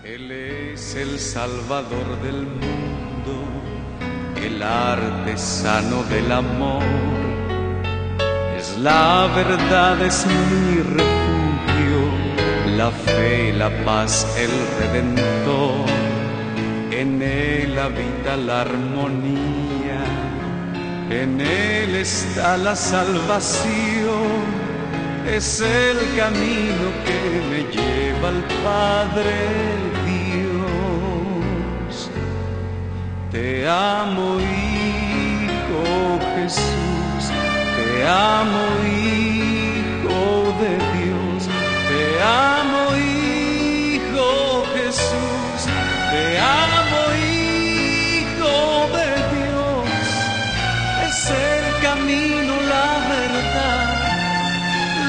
Él es el Salvador del mundo, el artesano del amor. Es la verdad, es mi refugio, la fe y la paz, el Redentor. En Él habita la armonía, en Él está la salvación. Es el camino que me lleva al Padre Dios. Te amo, Hijo Jesús, te amo, Hijo de Dios. Te amo, Hijo Jesús, te amo, Hijo de Dios. Es el camino, la verdad,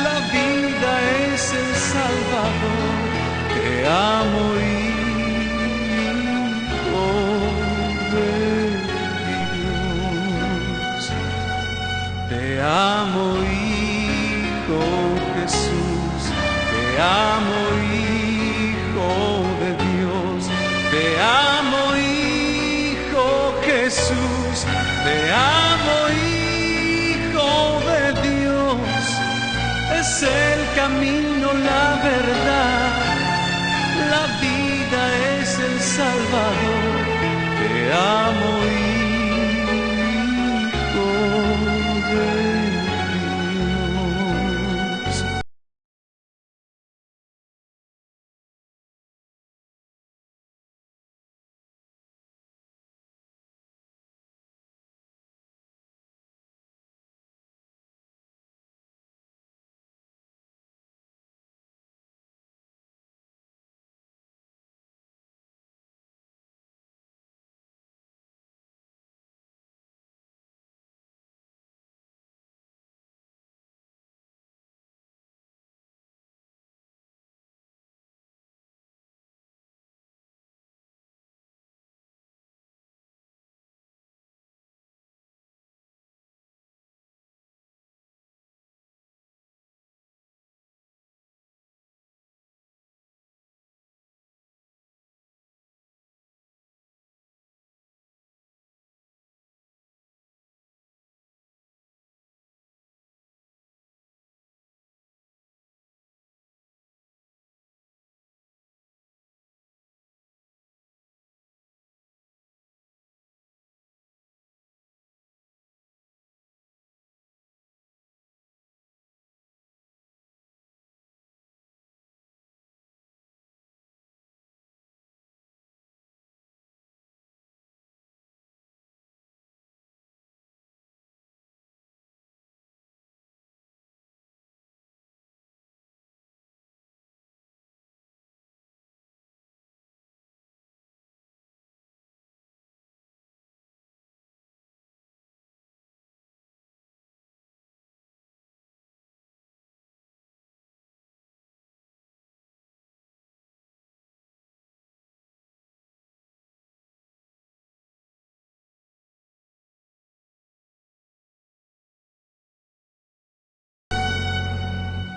la vida es el Salvador. Te amo, Hijo de Dios. Te amo, Hijo Jesús. Te amo, Hijo de Dios. Te amo, Hijo Jesús. Te amo, Hijo de Dios. Es el camino, la verdad, la vida es el Salvador. Te amo, Hijo de Dios.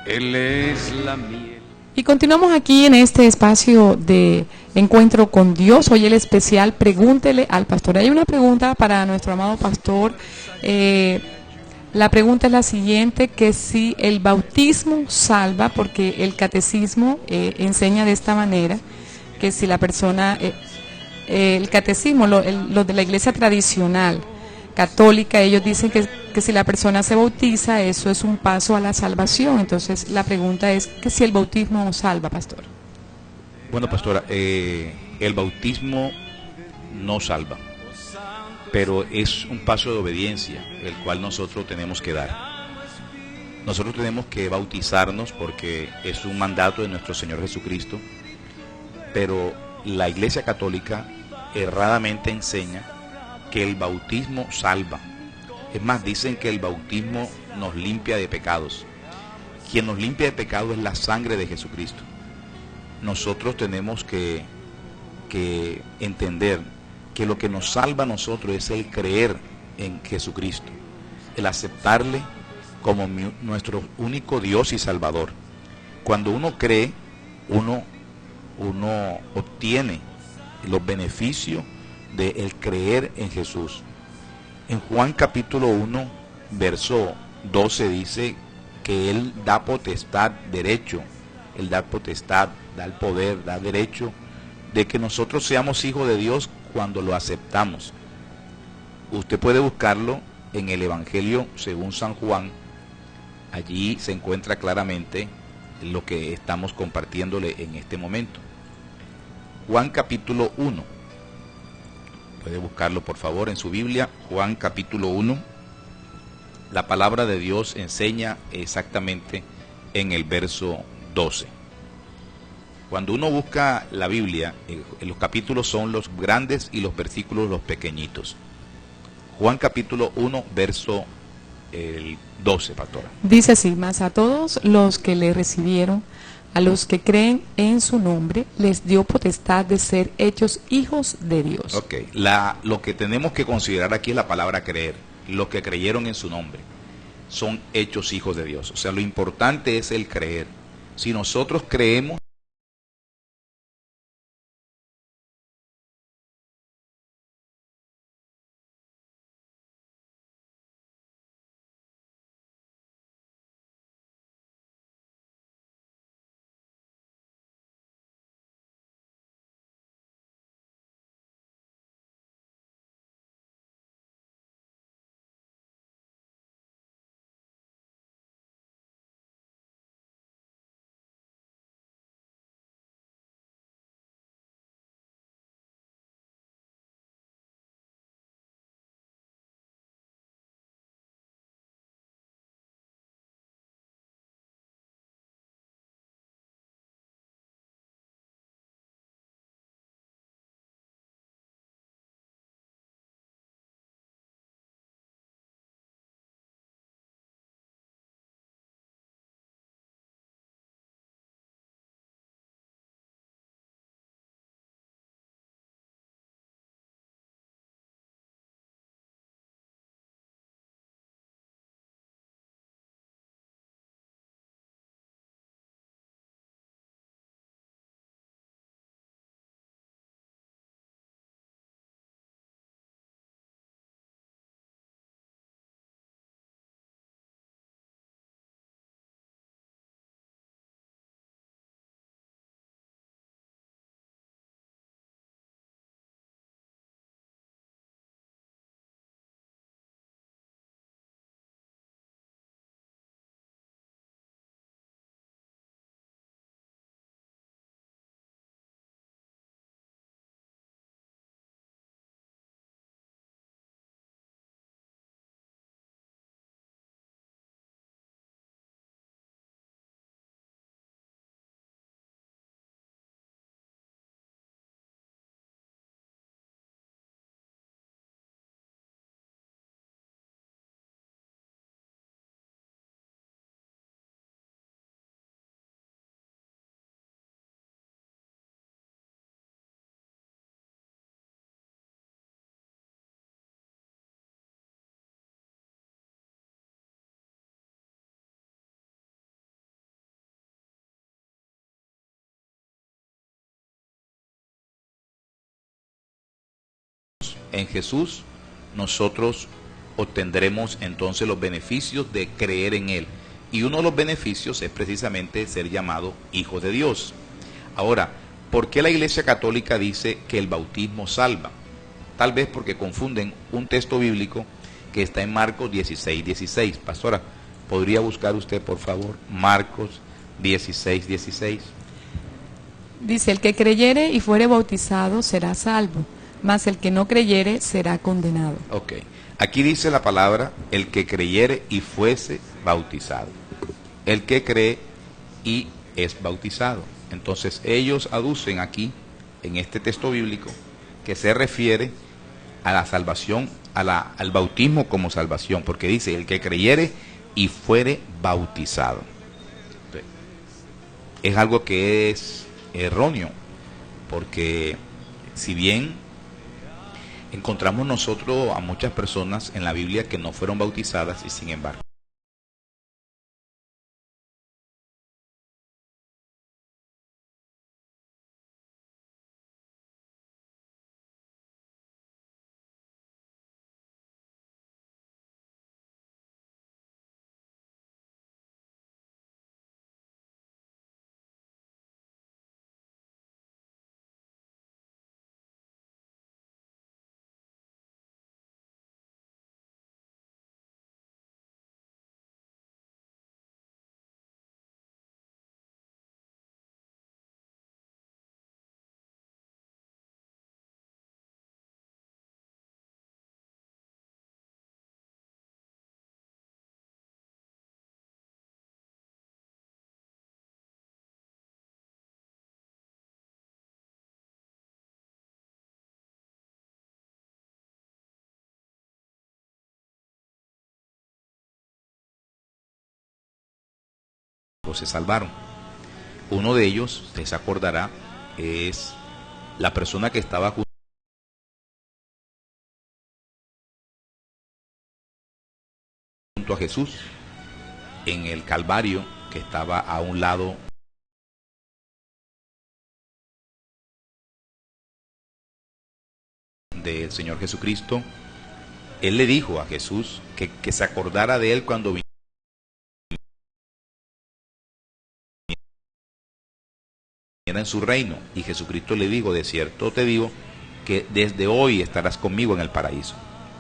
Él es la miel. Y continuamos aquí en este espacio de encuentro con Dios. Hoy el especial Pregúntele al Pastor. Hay una pregunta para nuestro amado pastor. La pregunta es la siguiente, que si el bautismo salva, porque el catecismo enseña de esta manera, que si la persona, el catecismo, lo de la iglesia tradicional católica, ellos dicen que si la persona se bautiza, eso es un paso a la salvación. Entonces la pregunta es que si el bautismo salva, pastor. Bueno, pastora, el bautismo no salva, pero es un paso de obediencia el cual nosotros tenemos que dar. Nosotros tenemos que bautizarnos porque es un mandato de nuestro Señor Jesucristo, pero la Iglesia Católica erradamente enseña que el bautismo salva. Es más, dicen que el bautismo nos limpia de pecados. Quien nos limpia de pecados es la sangre de Jesucristo. Nosotros tenemos que entender que lo que nos salva a nosotros es el creer en Jesucristo, el aceptarle como nuestro único Dios y Salvador. Cuando uno cree, uno uno obtiene los beneficios de el creer en Jesús. En Juan capítulo 1, verso 12 dice que Él da potestad, derecho, Él da potestad, da el poder, da derecho de que nosotros seamos hijos de Dios cuando lo aceptamos. Usted puede buscarlo en el Evangelio según San Juan. Allí se encuentra claramente lo que estamos compartiéndole en este momento. Juan capítulo 1. Puede buscarlo por favor en su Biblia. Juan capítulo 1. La palabra de Dios enseña exactamente en el verso 12. Cuando uno busca la Biblia, los capítulos son los grandes y los versículos los pequeñitos. Juan capítulo 1, verso 12, pastora. Dice así: mas a todos los que le recibieron, a los que creen en su nombre, les dio potestad de ser hechos hijos de Dios. Ok, lo que tenemos que considerar aquí es la palabra creer. Los que creyeron en su nombre son hechos hijos de Dios. O sea, lo importante es el creer. Si nosotros creemos, en Jesús, nosotros obtendremos entonces los beneficios de creer en Él. Y uno de los beneficios es precisamente ser llamado hijos de Dios. Ahora, ¿por qué la Iglesia Católica dice que el bautismo salva? Tal vez porque confunden un texto bíblico que está en Marcos 16:16. Pastora, ¿podría buscar usted, por favor, Marcos 16:16? Dice: el que creyere y fuere bautizado será salvo, mas el que no creyere será condenado. Ok. Aquí dice la palabra, el que creyere y fuese bautizado. El que cree y es bautizado. Entonces ellos aducen aquí, en este texto bíblico, que se refiere a la salvación, al bautismo como salvación, porque dice, el que creyere y fuere bautizado. Es algo que es erróneo, porque si bien encontramos nosotros a muchas personas en la Biblia que no fueron bautizadas y sin embargo pues se salvaron. Uno de ellos, usted se acordará, es la persona que estaba junto a Jesús en el Calvario, que estaba a un lado del Señor Jesucristo. Él le dijo a Jesús que se acordara de él cuando viniera en su reino. Y Jesucristo le dijo: de cierto te digo que desde hoy estarás conmigo en el paraíso.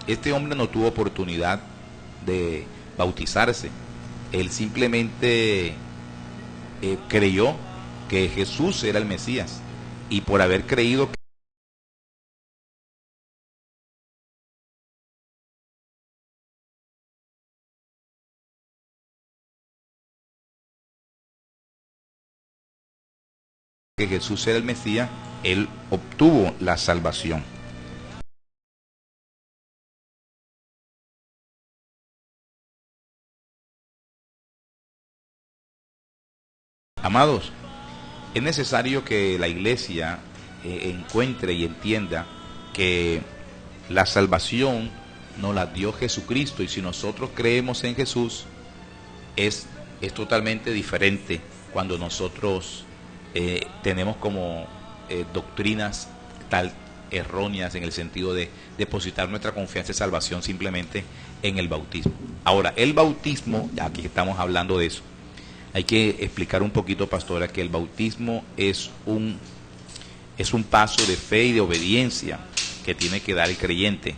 Este hombre no tuvo oportunidad de bautizarse. Él simplemente creyó que Jesús era el Mesías, y por haber creído que Jesús era el Mesías, él obtuvo la salvación. Amados, es necesario que la iglesia encuentre y entienda que la salvación nos la dio Jesucristo, y si nosotros creemos en Jesús, es totalmente diferente cuando nosotros tenemos como doctrinas tal erróneas, en el sentido de depositar nuestra confianza y salvación simplemente en el bautismo. Ahora, el bautismo, aquí estamos hablando de eso, hay que explicar un poquito, pastora, que el bautismo es un paso de fe y de obediencia que tiene que dar el creyente,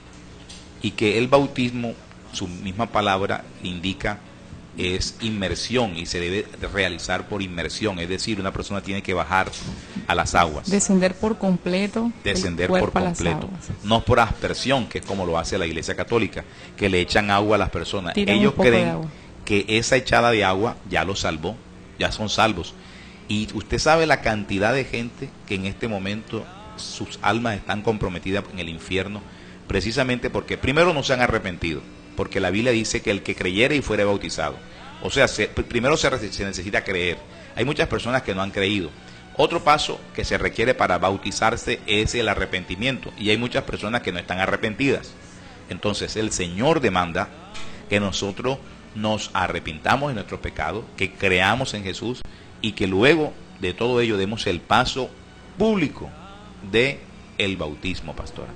y que el bautismo, su misma palabra indica, es inmersión, y se debe realizar por inmersión, es decir, una persona tiene que bajar a las aguas, Descender por completo. descender por completo, no por aspersión, que es como lo hace la Iglesia Católica, que le echan agua a las personas. Tiran Ellos un poco de creen agua. que esa echada de agua ya los salvó, ya son salvos. Y usted sabe la cantidad de gente que en este momento sus almas están comprometidas en el infierno, precisamente porque primero no se han arrepentido, porque la Biblia dice que el que creyere y fuere bautizado. O sea, primero se necesita creer. Hay muchas personas que no han creído. Otro paso que se requiere para bautizarse es el arrepentimiento, y hay muchas personas que no están arrepentidas. Entonces el Señor demanda que nosotros nos arrepintamos de nuestros pecados, que creamos en Jesús, y que luego de todo ello demos el paso público de el bautismo, pastora.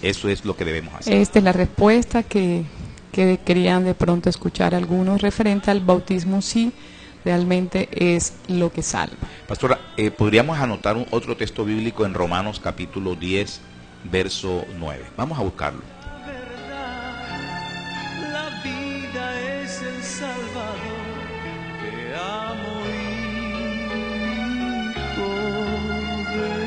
Eso es lo que debemos hacer. Esta es la respuesta que querían de pronto escuchar algunos referente al bautismo, sí, realmente es lo que salva. Pastora, podríamos anotar otro texto bíblico en Romanos capítulo 10, verso 9. Vamos a buscarlo. La vida es el Salvador, te amo, hijo de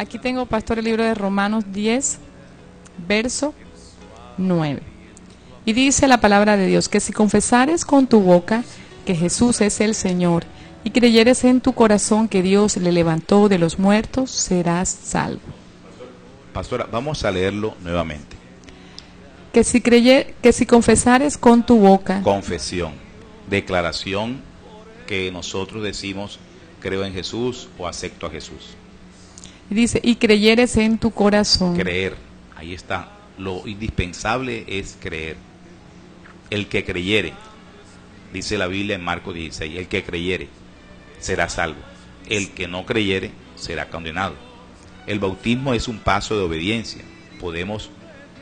Aquí tengo, pastor, el libro de Romanos 10, verso 9. Y dice la palabra de Dios, que si confesares con tu boca que Jesús es el Señor y creyeres en tu corazón que Dios le levantó de los muertos, serás salvo. Pastora, vamos a leerlo nuevamente. Que si confesares con tu boca. Confesión, declaración que nosotros decimos, creo en Jesús o acepto a Jesús. Dice, y creyeres en tu corazón. Creer, ahí está. Lo indispensable es creer. El que creyere, dice la Biblia en Marcos 16, el que creyere será salvo. El que no creyere será condenado. El bautismo es un paso de obediencia.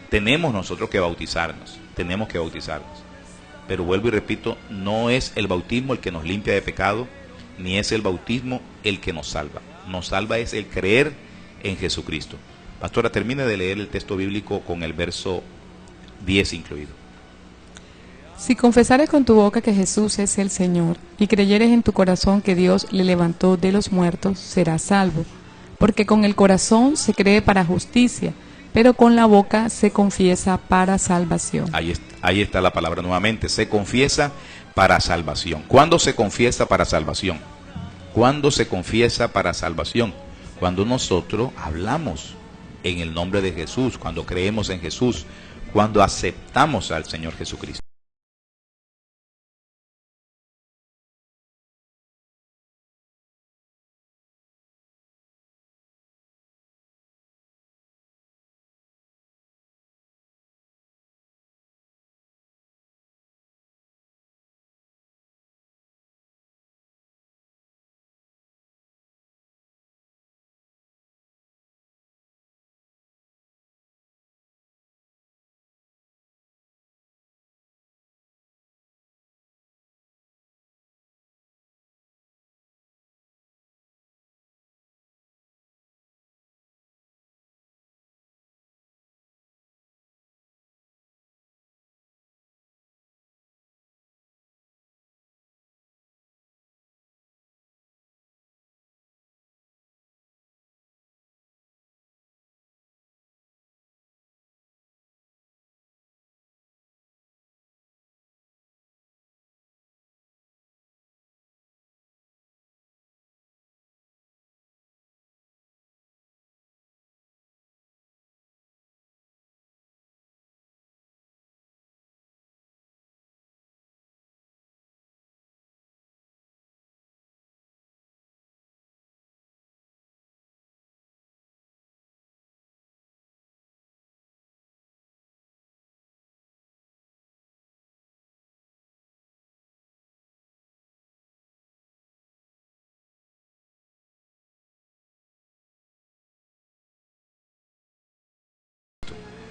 Tenemos nosotros que bautizarnos, Pero vuelvo y repito, no es el bautismo el que nos limpia de pecado, ni es el bautismo el que nos salva. Nos salva es el creer en Jesucristo. Pastora, termine de leer el texto bíblico con el verso 10 incluido. Si confesares con tu boca que Jesús es el Señor y creyeres en tu corazón que Dios le levantó de los muertos, serás salvo. Porque con el corazón se cree para justicia, pero con la boca se confiesa para salvación. Ahí está la palabra nuevamente, se confiesa para salvación. ¿Cuándo se confiesa para salvación? ¿Cuándo se confiesa para salvación? Cuando nosotros hablamos en el nombre de Jesús, cuando creemos en Jesús, cuando aceptamos al Señor Jesucristo.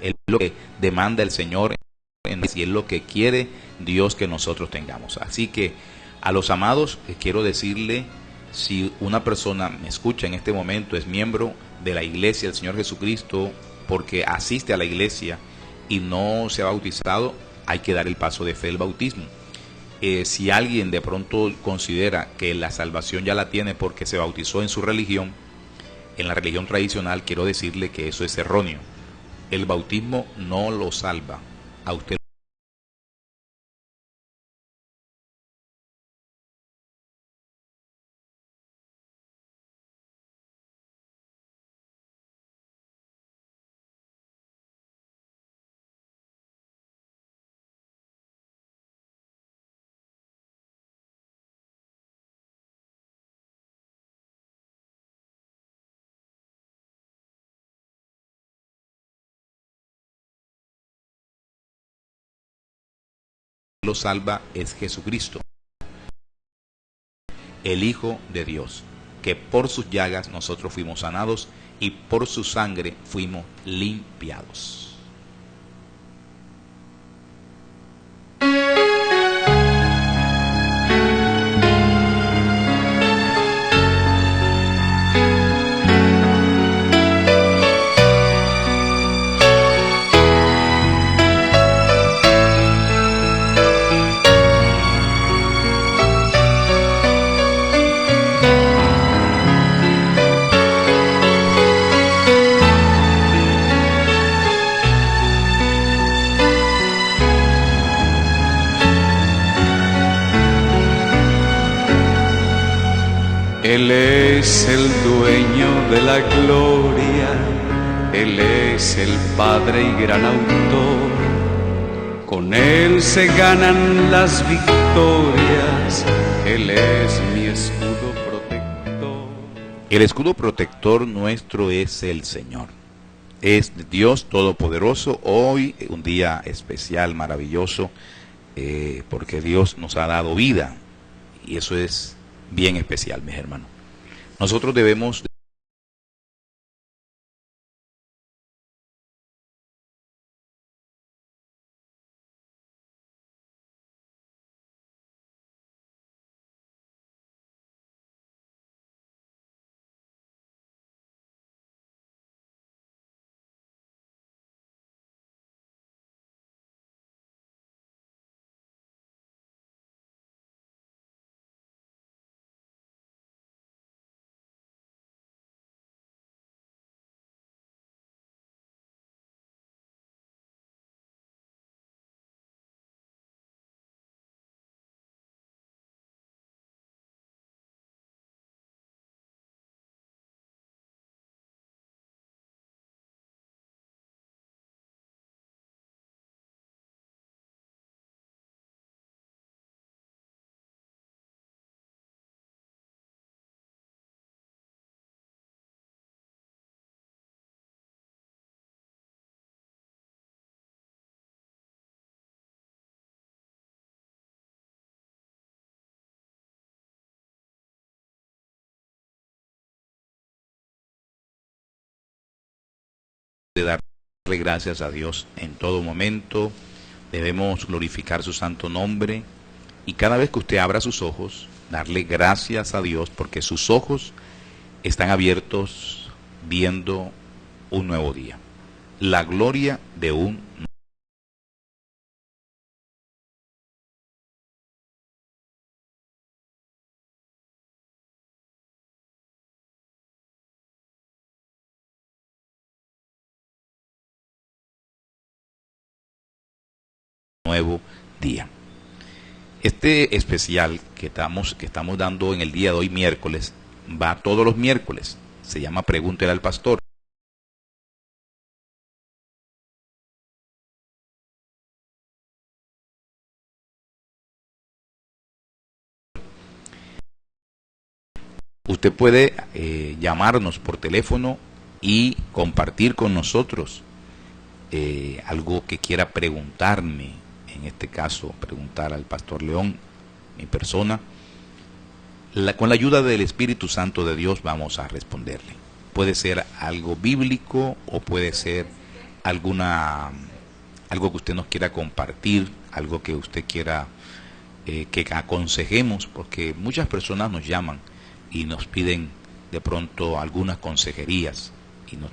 Es lo que demanda el Señor y es lo que quiere Dios que nosotros tengamos. Así que a los amados quiero decirle, si una persona me escucha en este momento, es miembro de la iglesia del Señor Jesucristo, porque asiste a la iglesia y no se ha bautizado, hay que dar el paso de fe del bautismo. Si alguien de pronto considera que la salvación ya la tiene porque se bautizó en su religión, en la religión tradicional, quiero decirle que eso es erróneo. El bautismo no lo salva a usted. Lo salva es Jesucristo, el Hijo de Dios, que por sus llagas nosotros fuimos sanados y por su sangre fuimos limpiados. Él es el dueño de la gloria, Él es el Padre y gran autor. Con Él se ganan las victorias, Él es mi escudo protector. El escudo protector nuestro es el Señor. Es Dios Todopoderoso. Hoy un día especial, maravilloso, porque Dios nos ha dado vida. Y eso es bien especial, mis hermanos. Nosotros debemos de darle gracias a Dios en todo momento. Debemos glorificar su santo nombre. Y cada vez que usted abra sus ojos, darle gracias a Dios porque sus ojos están abiertos viendo un nuevo día. La gloria de un nuevo día. Este especial que estamos dando en el día de hoy, miércoles, va todos los miércoles. Se llama Pregúntele al Pastor. Usted puede llamarnos por teléfono y compartir con nosotros algo que quiera preguntarme. En este caso, preguntar al Pastor León, mi persona. Con la ayuda del Espíritu Santo de Dios vamos a responderle. Puede ser algo bíblico o puede ser algo que usted nos quiera compartir, algo que usted quiera que aconsejemos, porque muchas personas nos llaman y nos piden de pronto algunas consejerías y nos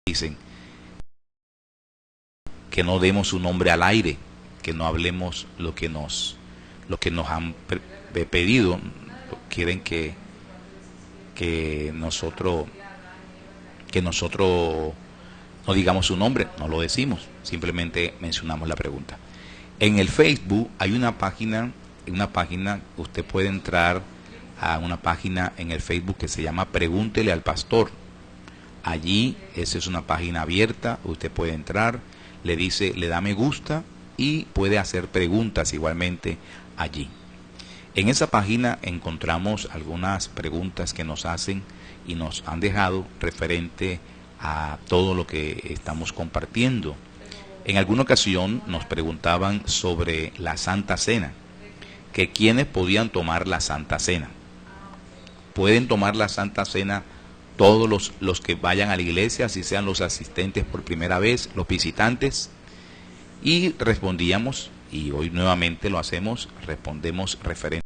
dicen que no demos su nombre al aire, que no hablemos lo que nos han pedido. Quieren que nosotros no digamos su nombre. No lo decimos, simplemente mencionamos la pregunta. En el Facebook hay una página, usted puede entrar a una página en el Facebook que se llama Pregúntele al Pastor. Allí, esa es una página abierta, usted puede entrar, le da me gusta y puede hacer preguntas igualmente allí. En esa página encontramos algunas preguntas que nos hacen y nos han dejado referente a todo lo que estamos compartiendo. En alguna ocasión nos preguntaban sobre la Santa Cena, que quiénes podían tomar la Santa Cena. Pueden tomar la Santa Cena todos los que vayan a la iglesia, así sean los asistentes por primera vez, los visitantes. Y respondíamos Y hoy nuevamente lo hacemos, respondemos referente.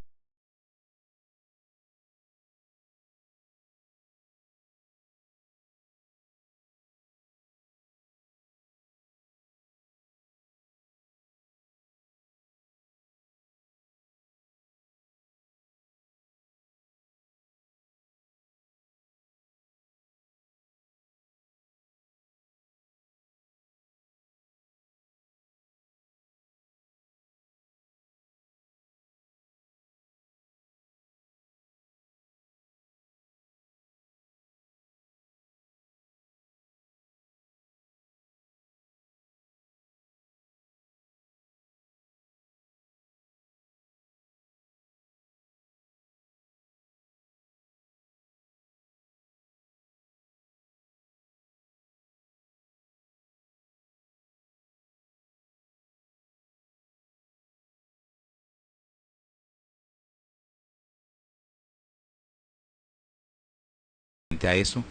A eso,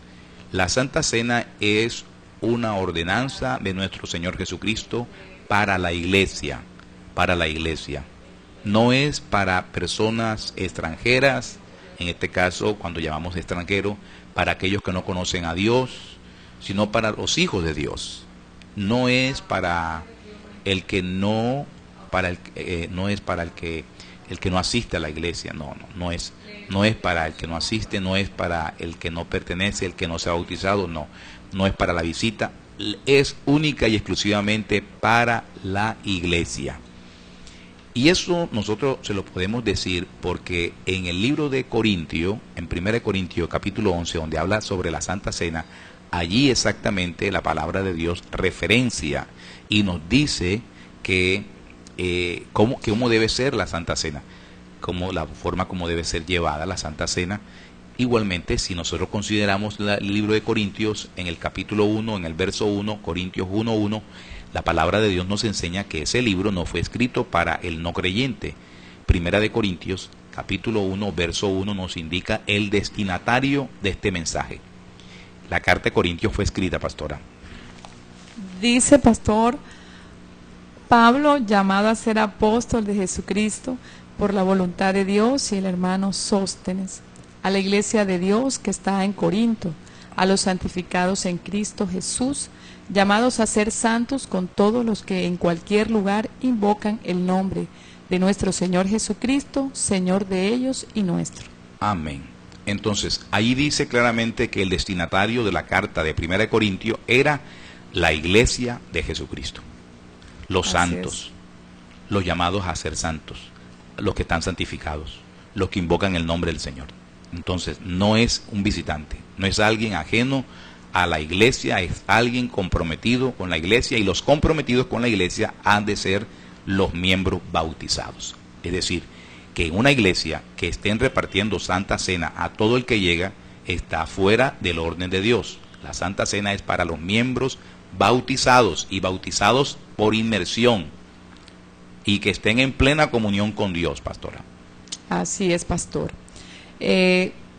la Santa Cena es una ordenanza de nuestro Señor Jesucristo para la iglesia, no es para personas extranjeras, en este caso cuando llamamos extranjero, para aquellos que no conocen a Dios, sino para los hijos de Dios. No es para el que no, no es para el que no asiste a la iglesia, no es para el que no asiste, no es para el que no pertenece, el que no se ha bautizado, no es para la visita, es única y exclusivamente para la iglesia. Y eso nosotros se lo podemos decir porque en el libro de Corintios, en 1 Corintios capítulo 11, donde habla sobre la Santa Cena, allí exactamente la palabra de Dios referencia y nos dice que cómo debe ser la Santa Cena, como la forma como debe ser llevada la Santa Cena. Igualmente, si nosotros consideramos el libro de Corintios, en el capítulo 1, en el verso 1, Corintios 1:1, la palabra de Dios nos enseña que ese libro no fue escrito para el no creyente. Primera de Corintios, capítulo 1, verso 1, nos indica el destinatario de este mensaje. La carta de Corintios fue escrita, pastora. Dice, pastor, Pablo, llamado a ser apóstol de Jesucristo por la voluntad de Dios, y el hermano Sóstenes, a la iglesia de Dios que está en Corinto, a los santificados en Cristo Jesús, llamados a ser santos con todos los que en cualquier lugar invocan el nombre de nuestro Señor Jesucristo, Señor de ellos y nuestro. Amén. Entonces, ahí dice claramente que el destinatario de la carta de 1 Corintios era la iglesia de Jesucristo. Los santos, los llamados a ser santos, los que están santificados, los que invocan el nombre del Señor. Entonces, no es un visitante, no es alguien ajeno a la iglesia, es alguien comprometido con la iglesia, y los comprometidos con la iglesia han de ser los miembros bautizados. Es decir, que en una iglesia que estén repartiendo Santa Cena a todo el que llega, está fuera del orden de Dios. La Santa Cena es para los miembros bautizados y bautizados por inmersión y que estén en plena comunión con Dios, pastora. Así es, pastor.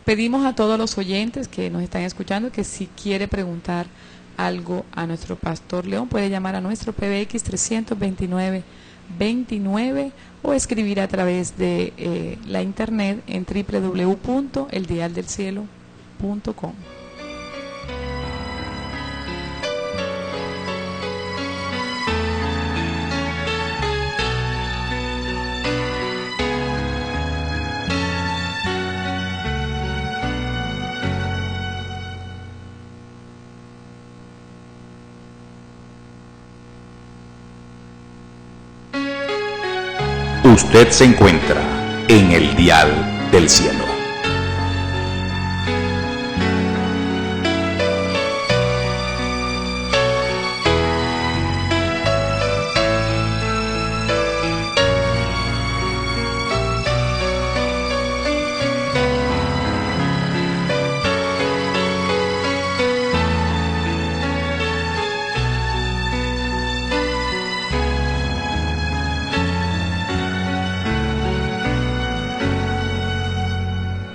Pedimos a todos los oyentes que nos están escuchando que si quiere preguntar algo a nuestro pastor León, puede llamar a nuestro PBX 329-29 o escribir a través de la internet en www.eldialdelcielo.com. Usted se encuentra en el dial del cielo.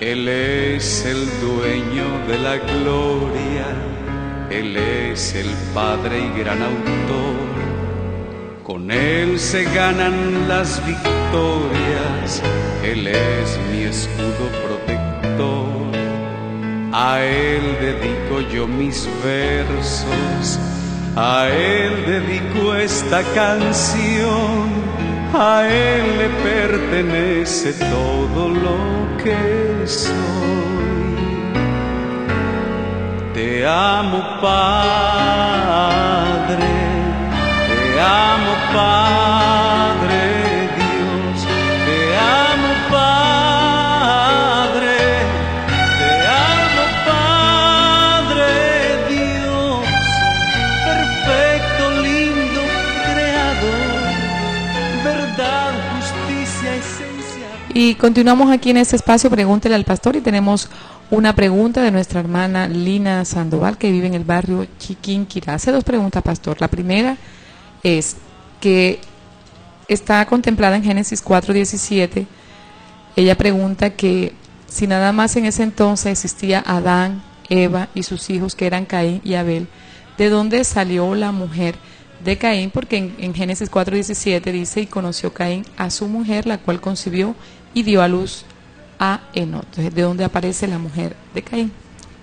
Él es el dueño de la gloria, Él es el Padre y gran autor. con Él se ganan las victorias, Él es mi escudo protector. A Él dedico yo mis versos, a Él dedico esta canción, a Él le pertenece todo lo que soy. Te amo, Padre, te amo, Padre Dios, te amo, Padre, te amo, Padre Dios, perfecto, lindo, creador, verdad, justicia, esencia. Y continuamos aquí en este espacio, pregúntele al pastor, y tenemos una pregunta de nuestra hermana Lina Sandoval, que vive en el barrio Chiquinquirá. Hace dos preguntas, pastor. La primera es que está contemplada en Génesis 4:17. Ella pregunta que si nada más en ese entonces existía Adán, Eva y sus hijos, que eran Caín y Abel, ¿de dónde salió la mujer de Caín? Porque en Génesis 4:17 dice: y conoció Caín a su mujer, la cual concibió y dio a luz a Enoc. Entonces, ¿de dónde aparece la mujer de Caín?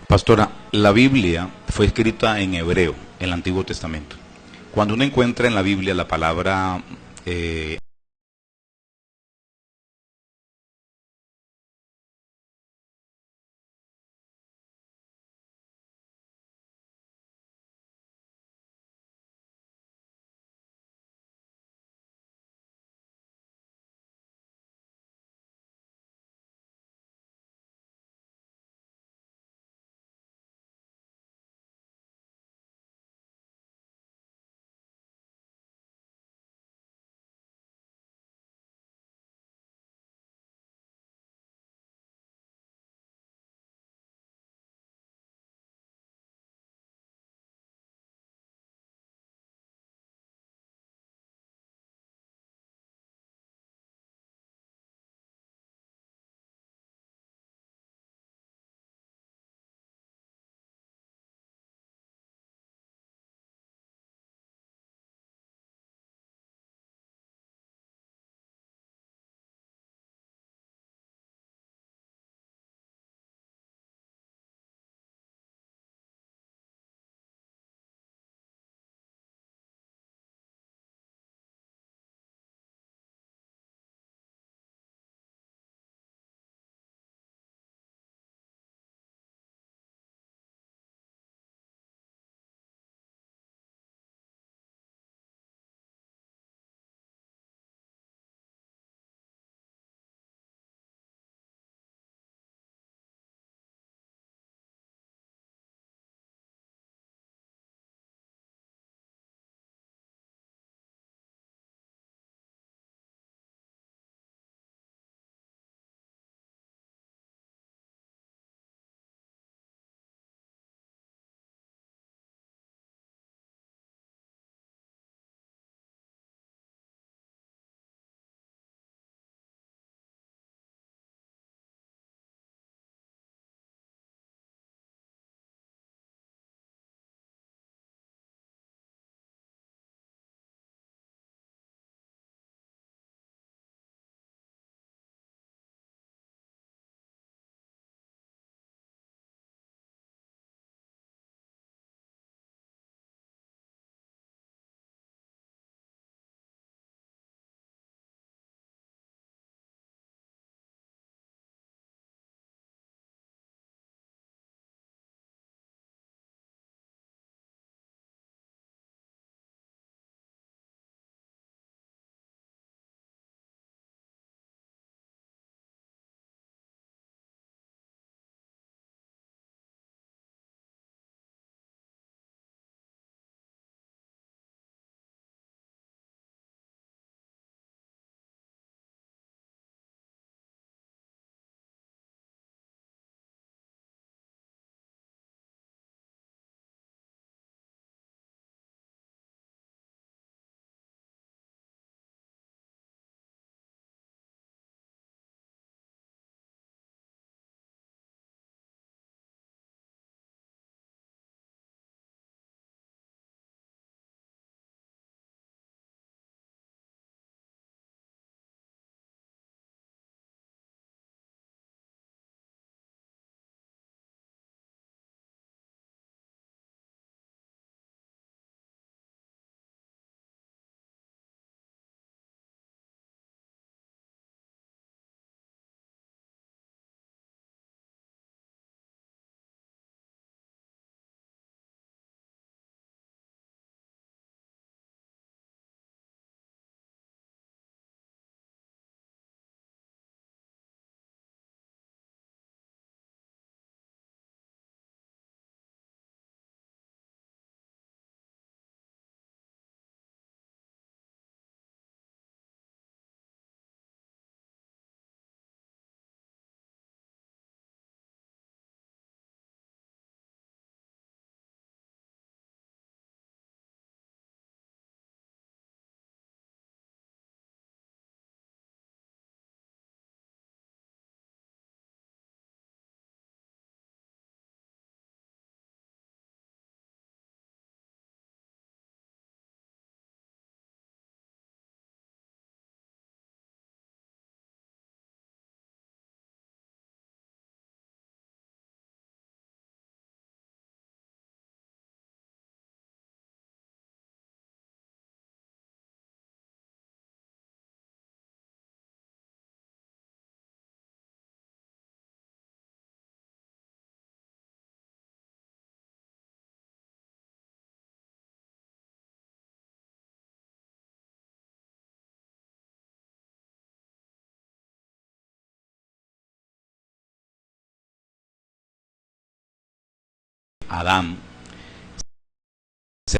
Pastora, la Biblia fue escrita en hebreo, en el Antiguo Testamento. Cuando uno encuentra en la Biblia la palabra Adán se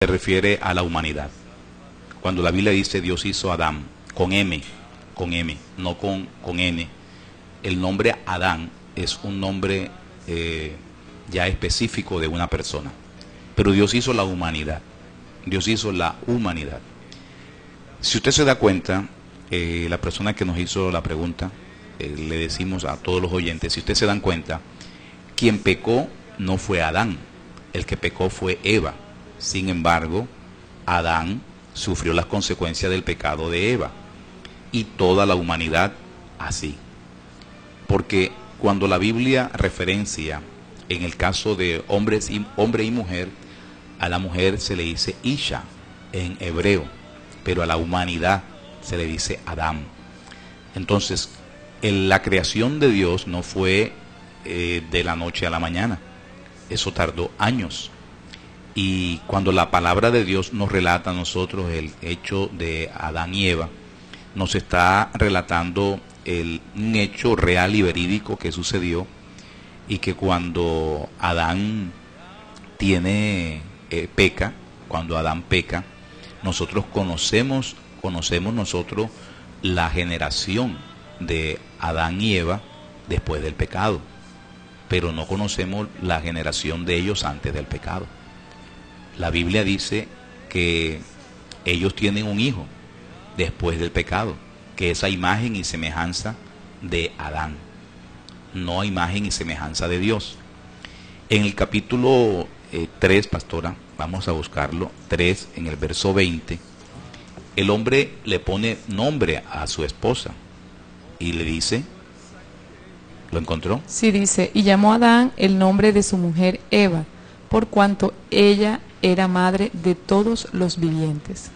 refiere a la humanidad. Cuando la Biblia dice Dios hizo a Adán, con M, no con N, el nombre Adán es un nombre ya específico de una persona. Pero Dios hizo la humanidad. Dios hizo la humanidad. Si usted se da cuenta, la persona que nos hizo la pregunta, le decimos a todos los oyentes, si ustedes se dan cuenta, quien pecó no fue Adán, el que pecó fue Eva. Sin embargo, Adán sufrió las consecuencias del pecado de Eva y toda la humanidad así. Porque cuando la Biblia referencia, en el caso de hombre y mujer, a la mujer se le dice Isha en hebreo, pero a la humanidad se le dice Adán. Entonces, la creación de Dios no fue de la noche a la mañana, eso tardó años. Y cuando la palabra de Dios nos relata a nosotros el hecho de Adán y Eva, nos está relatando un hecho real y verídico que sucedió, y que cuando Adán peca, cuando Adán peca, nosotros conocemos nosotros la generación de Adán y Eva después del pecado, pero no conocemos la generación de ellos antes del pecado. La Biblia dice que ellos tienen un hijo después del pecado, que es a imagen y semejanza de Adán, no a imagen y semejanza de Dios. En el capítulo 3, pastora, vamos a buscarlo, 3, en el verso 20, el hombre le pone nombre a su esposa y le dice, ¿lo encontró? Sí, dice, y llamó a Adán el nombre de su mujer Eva, por cuanto ella era madre de todos los vivientes.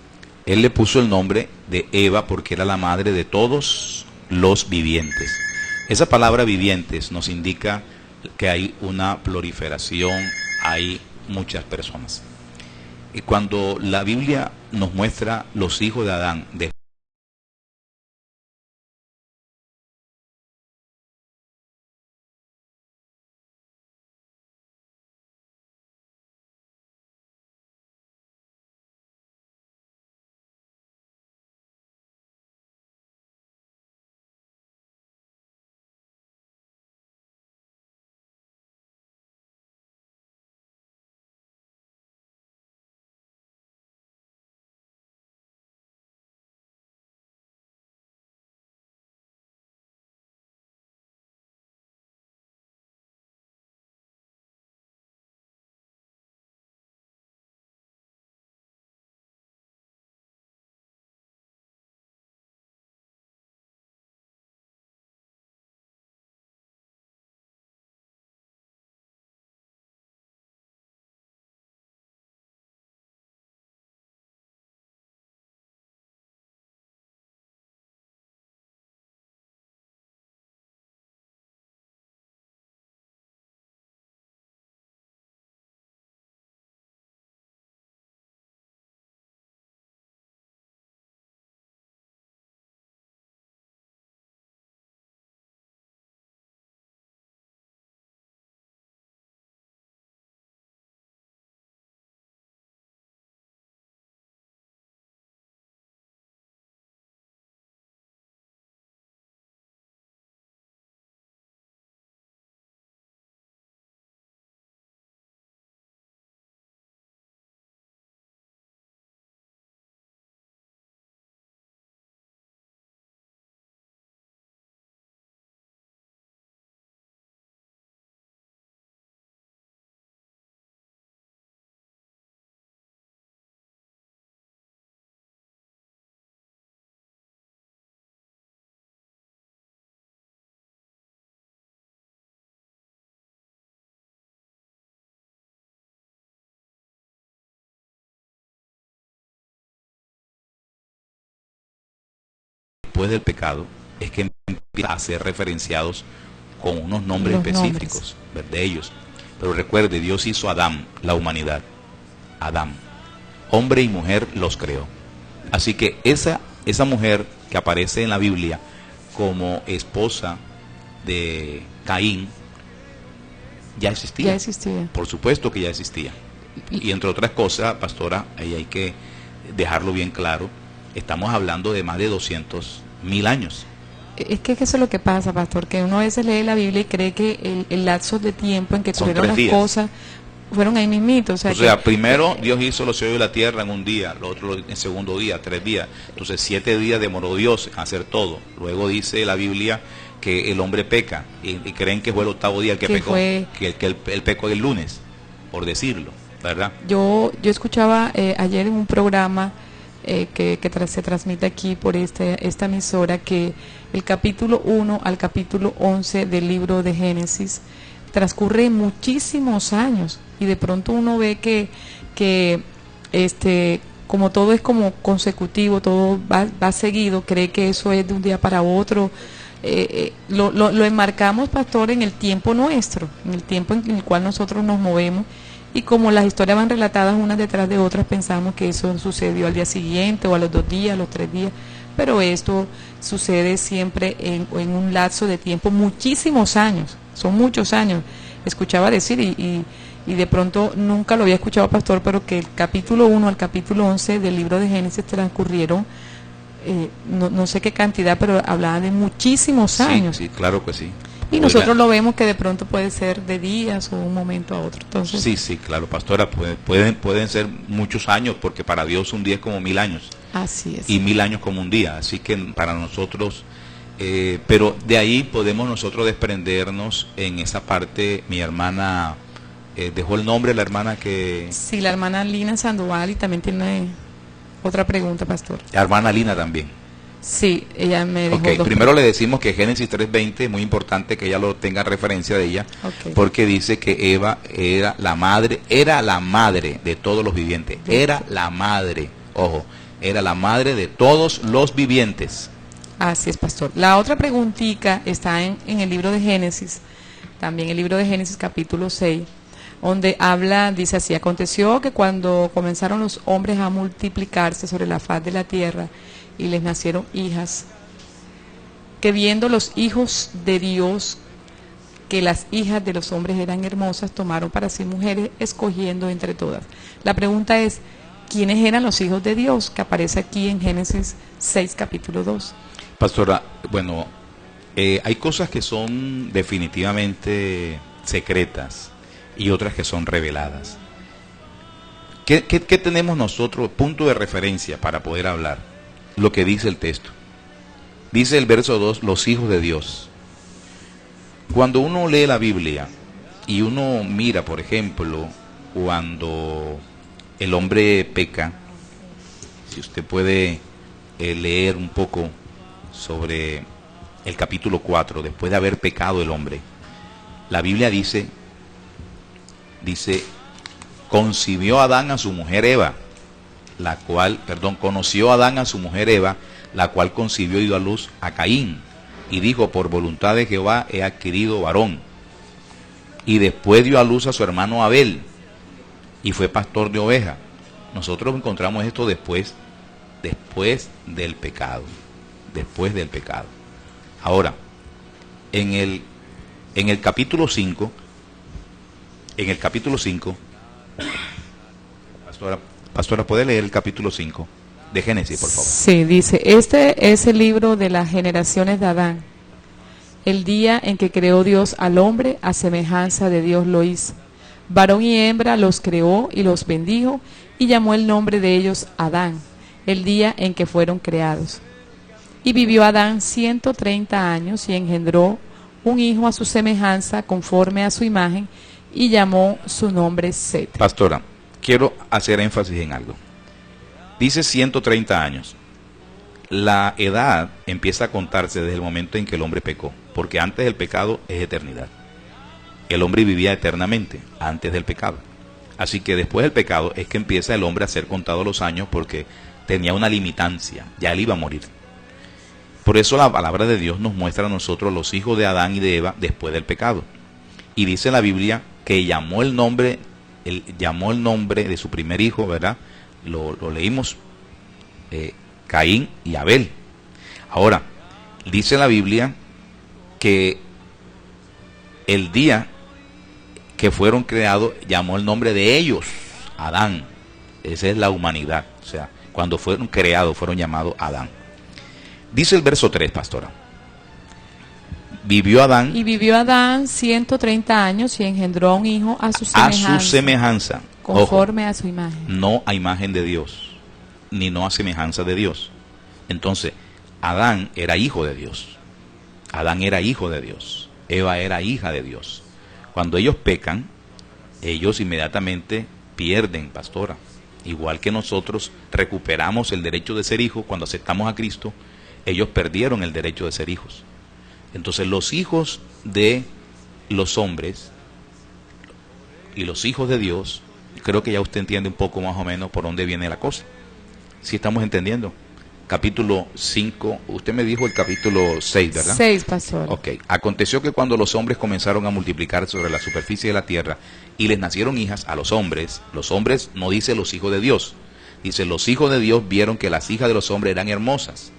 Él le puso el nombre de Eva porque era la madre de todos los vivientes. Esa palabra vivientes nos indica que hay una proliferación, hay muchas personas. Y cuando la Biblia nos muestra los hijos de Adán después del pecado es que empiezan a ser referenciados con unos nombres específicos de ellos. Pero recuerde, Dios hizo a Adán, la humanidad. Adán, hombre y mujer los creó. Así que esa mujer que aparece en la Biblia como esposa de Caín Ya existía. Ya existía. Por supuesto que ya existía. Y entre otras cosas, pastora, ahí hay que dejarlo bien claro, estamos hablando de más de 200.000 años. Es que eso es lo que pasa, pastor, que uno a veces lee la Biblia y cree que el lapso de tiempo en que Son tuvieron 3 las días. cosas fueron ahí mismito. O sea, Primero Dios hizo los cielos y la tierra en un día, lo otro en segundo día, 3 días. Entonces 7 días demoró Dios en hacer todo. Luego dice la Biblia que el hombre peca y creen que fue el 8º día el que pecó, que el pecó el lunes, por decirlo, ¿verdad? Yo escuchaba ayer en un programa se transmite aquí por esta emisora, que el capítulo 1 al capítulo 11 del libro de Génesis transcurre muchísimos años, y de pronto uno ve que como todo es como consecutivo, todo va seguido, cree que eso es de un día para otro. Lo enmarcamos, pastor, en el tiempo nuestro, en el tiempo en el cual nosotros nos movemos, y como las historias van relatadas unas detrás de otras, pensamos que eso sucedió al día siguiente o a los 2 días, a los 3 días, pero esto sucede siempre en un lapso de tiempo, muchísimos años, son muchos años. Escuchaba decir y de pronto nunca lo había escuchado, pastor, pero que el capítulo 1 al capítulo 11 del libro de Génesis transcurrieron, no sé qué cantidad, pero hablaban de muchísimos años. Sí, claro que sí. Y nosotros lo vemos que de pronto puede ser de días o un momento a otro. Entonces, sí, claro, pastora, pueden ser muchos años, porque para Dios un día es como 1000 años. Así es. Y 1000 años como un día. Así que para nosotros, pero de ahí podemos nosotros desprendernos en esa parte. Mi hermana dejó el nombre, la hermana que... Sí, la hermana Lina Sandoval, y también tiene otra pregunta, pastor. La hermana Lina también. Sí, ella me dejó Okay, primero le decimos que Génesis 3:20 es muy importante que ella lo tenga referencia de ella, porque dice que Eva era la madre de todos los vivientes, era la madre de todos los vivientes. Así es, pastor. La otra preguntita está en el libro de Génesis, también el libro de Génesis capítulo 6, donde dice así: aconteció que cuando comenzaron los hombres a multiplicarse sobre la faz de la tierra, y les nacieron hijas, que viendo los hijos de Dios que las hijas de los hombres eran hermosas, tomaron para sí mujeres, escogiendo entre todas. La pregunta es, ¿quiénes eran los hijos de Dios? Que aparece aquí en Génesis 6, capítulo 2. Pastora, bueno, hay cosas que son definitivamente secretas y otras que son reveladas. ¿Qué tenemos nosotros, punto de referencia para poder hablar? Lo que dice el texto. Dice el verso 2, los hijos de Dios. Cuando uno lee la Biblia y uno mira, por ejemplo, cuando el hombre peca, si usted puede leer un poco sobre el capítulo 4, después de haber pecado el hombre, la Biblia dice, concibió Adán a su mujer Eva, conoció Adán a su mujer Eva, la cual concibió y dio a luz a Caín, y dijo, por voluntad de Jehová he adquirido varón. Y después dio a luz a su hermano Abel, y fue pastor de ovejas. Nosotros encontramos esto después del pecado. Ahora, en el capítulo 5, Pastora, ¿puede leer el capítulo 5 de Génesis, por favor? Sí, dice, este es el libro de las generaciones de Adán. El día en que creó Dios al hombre, a semejanza de Dios lo hizo. Varón y hembra los creó y los bendijo, y llamó el nombre de ellos Adán, el día en que fueron creados. Y vivió Adán 130 años, y engendró un hijo a su semejanza, conforme a su imagen, y llamó su nombre Set. Pastora, quiero hacer énfasis en algo. Dice 130 años. La edad empieza a contarse desde el momento en que el hombre pecó, porque antes del pecado es eternidad. El hombre vivía eternamente antes del pecado. Así que después del pecado es que empieza el hombre a ser contado los años, porque tenía una limitancia, ya él iba a morir. Por eso la palabra de Dios nos muestra a nosotros los hijos de Adán y de Eva después del pecado. Y dice la Biblia que llamó el nombre de su primer hijo, ¿verdad? Lo leímos, Caín y Abel. Ahora, dice la Biblia que el día que fueron creados, llamó el nombre de ellos, Adán. Esa es la humanidad. O sea, cuando fueron creados, fueron llamados Adán. Dice el verso 3, pastora. Vivió Adán. Y vivió Adán 130 años y engendró a un hijo a su semejanza. A su semejanza. Conforme Ojo, a su imagen. no a imagen de Dios, ni no a semejanza de Dios. Entonces, Adán era hijo de Dios. Adán era hijo de Dios. Eva era hija de Dios. Cuando ellos pecan, ellos inmediatamente pierden, pastora. Igual que nosotros recuperamos el derecho de ser hijos cuando aceptamos a Cristo, ellos perdieron el derecho de ser hijos. Entonces los hijos de los hombres y los hijos de Dios, creo que ya usted entiende un poco más o menos por dónde viene la cosa. ¿Sí estamos entendiendo? Capítulo 5, usted me dijo el capítulo 6, ¿verdad? 6, pastor. Ok, aconteció que cuando los hombres comenzaron a multiplicar sobre la superficie de la tierra y les nacieron hijas a los hombres no dice los hijos de Dios, dice los hijos de Dios vieron que las hijas de los hombres eran hermosas.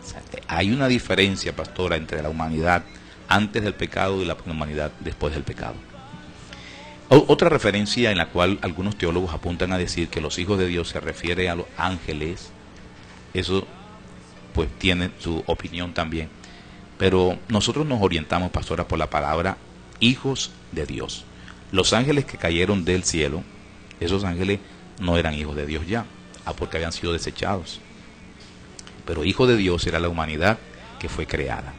O sea, hay una diferencia, pastora, entre la humanidad antes del pecado y la humanidad después del pecado. Otra referencia en la cual algunos teólogos apuntan a decir que los hijos de Dios se refiere a los ángeles. Eso pues tiene su opinión también, pero nosotros nos orientamos, pastora, por la palabra hijos de Dios. Los ángeles que cayeron del cielo, esos ángeles no eran hijos de Dios ya, porque habían sido desechados, pero hijo de Dios era la humanidad que fue creada.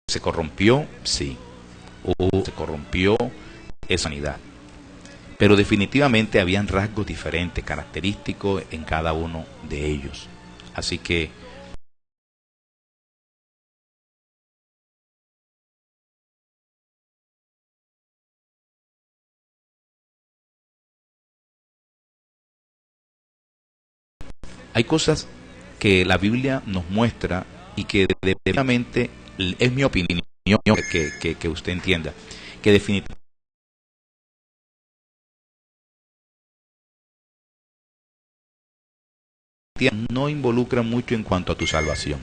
¿Se corrompió? Sí. Se corrompió esa sanidad. Pero definitivamente habían rasgos diferentes, característicos en cada uno de ellos. Así que hay cosas que la Biblia nos muestra y que definitivamente, es mi opinión, que usted entienda, que definitivamente no involucra mucho en cuanto a tu salvación.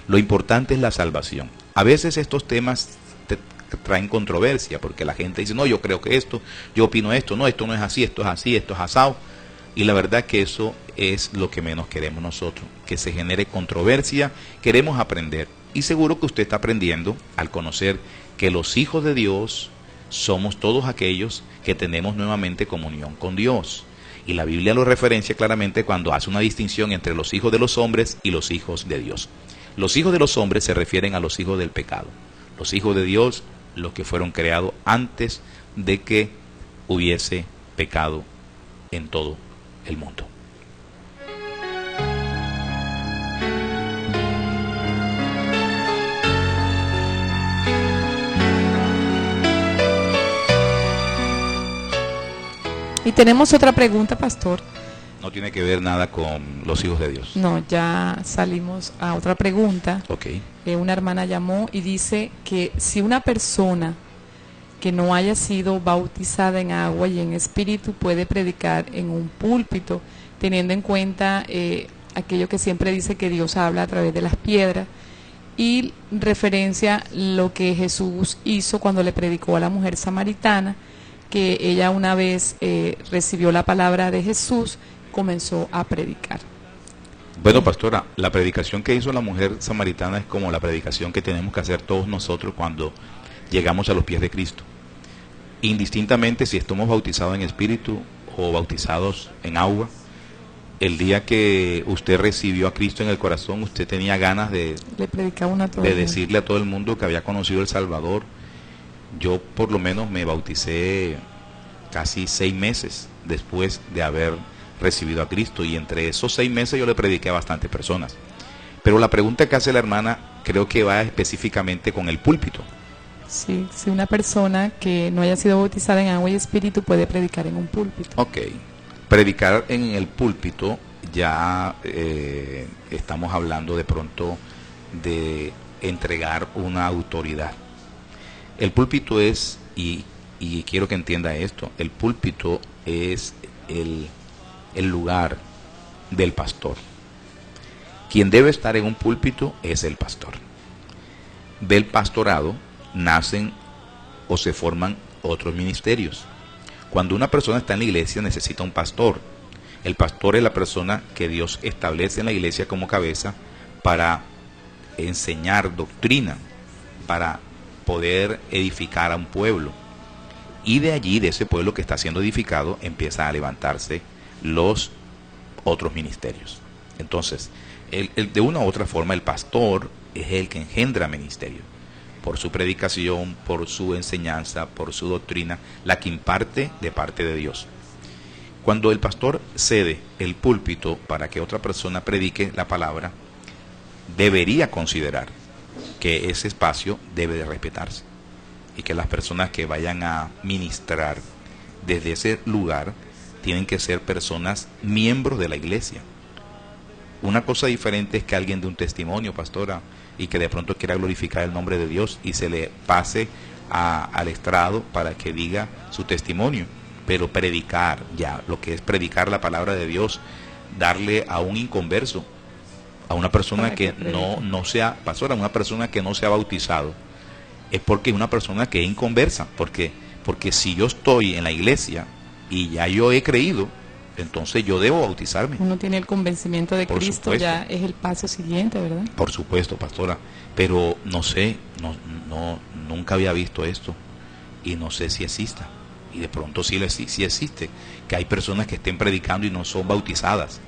Lo importante es la salvación. A veces estos temas te traen controversia, porque la gente dice, no, yo creo que esto, yo opino esto, no es así, esto es así, esto es asado. Y la verdad que eso es lo que menos queremos nosotros, que se genere controversia. Queremos aprender, y seguro que usted está aprendiendo al conocer que los hijos de Dios somos todos aquellos que tenemos nuevamente comunión con Dios. Y la Biblia lo referencia claramente cuando hace una distinción entre los hijos de los hombres y los hijos de Dios. Los hijos de los hombres se refieren a los hijos del pecado. Los hijos de Dios, los que fueron creados antes de que hubiese pecado en todo el mundo. Y tenemos otra pregunta, pastor. No tiene que ver nada con los hijos de Dios. No, ya salimos a otra pregunta. Ok. Una hermana llamó y dice que si una persona que no haya sido bautizada en agua y en espíritu puede predicar en un púlpito, teniendo en cuenta aquello que siempre dice que Dios habla a través de las piedras, y referencia lo que Jesús hizo cuando le predicó a la mujer samaritana, que ella una vez recibió la palabra de Jesús, comenzó a predicar. Bueno, pastora, la predicación que hizo la mujer samaritana es como la predicación que tenemos que hacer todos nosotros cuando llegamos a los pies de Cristo. Indistintamente si estamos bautizados en espíritu o bautizados en agua, el día que usted recibió a Cristo en el corazón, usted tenía ganas de decirle a todo el mundo que había conocido el Salvador. Yo por lo menos me bauticé casi 6 meses después de haber recibido a Cristo, y entre esos 6 meses yo le prediqué a bastantes personas. Pero la pregunta que hace la hermana creo que va específicamente con el púlpito. Sí, si una persona que no haya sido bautizada en agua y espíritu puede predicar en un púlpito. Ok, predicar en el púlpito ya estamos hablando de pronto de entregar una autoridad. El púlpito es, y quiero que entienda esto, el púlpito es el lugar del pastor. Quien debe estar en un púlpito es el pastor. Del pastorado nacen o se forman otros ministerios. Cuando una persona está en la iglesia necesita un pastor. El pastor es la persona que Dios establece en la iglesia como cabeza para enseñar doctrina, para poder edificar a un pueblo. Y de allí, de ese pueblo que está siendo edificado, empiezan a levantarse los otros ministerios. Entonces, de una u otra forma, el pastor es el que engendra ministerio. Por su predicación, por su enseñanza, por su doctrina, la que imparte de parte de Dios. Cuando el pastor cede el púlpito para que otra persona predique la palabra, debería considerar que ese espacio debe de respetarse y que las personas que vayan a ministrar desde ese lugar tienen que ser personas miembros de la iglesia. Una cosa diferente es que alguien dé un testimonio, pastora, y que de pronto quiera glorificar el nombre de Dios y se le pase al estrado para que diga su testimonio. Pero predicar, ya, lo que es predicar la palabra de Dios, darle a un inconverso, a una persona que no sea, pastora, una persona que no se ha bautizado, es porque es una persona que es inconversa, porque si yo estoy en la iglesia y ya yo he creído, entonces yo debo bautizarme. Uno tiene el convencimiento de Por Cristo, supuesto. ya es el paso siguiente, ¿verdad? Por supuesto, pastora, pero no sé, nunca había visto esto y no sé si exista, y de pronto sí existe, que hay personas que estén predicando y no son bautizadas.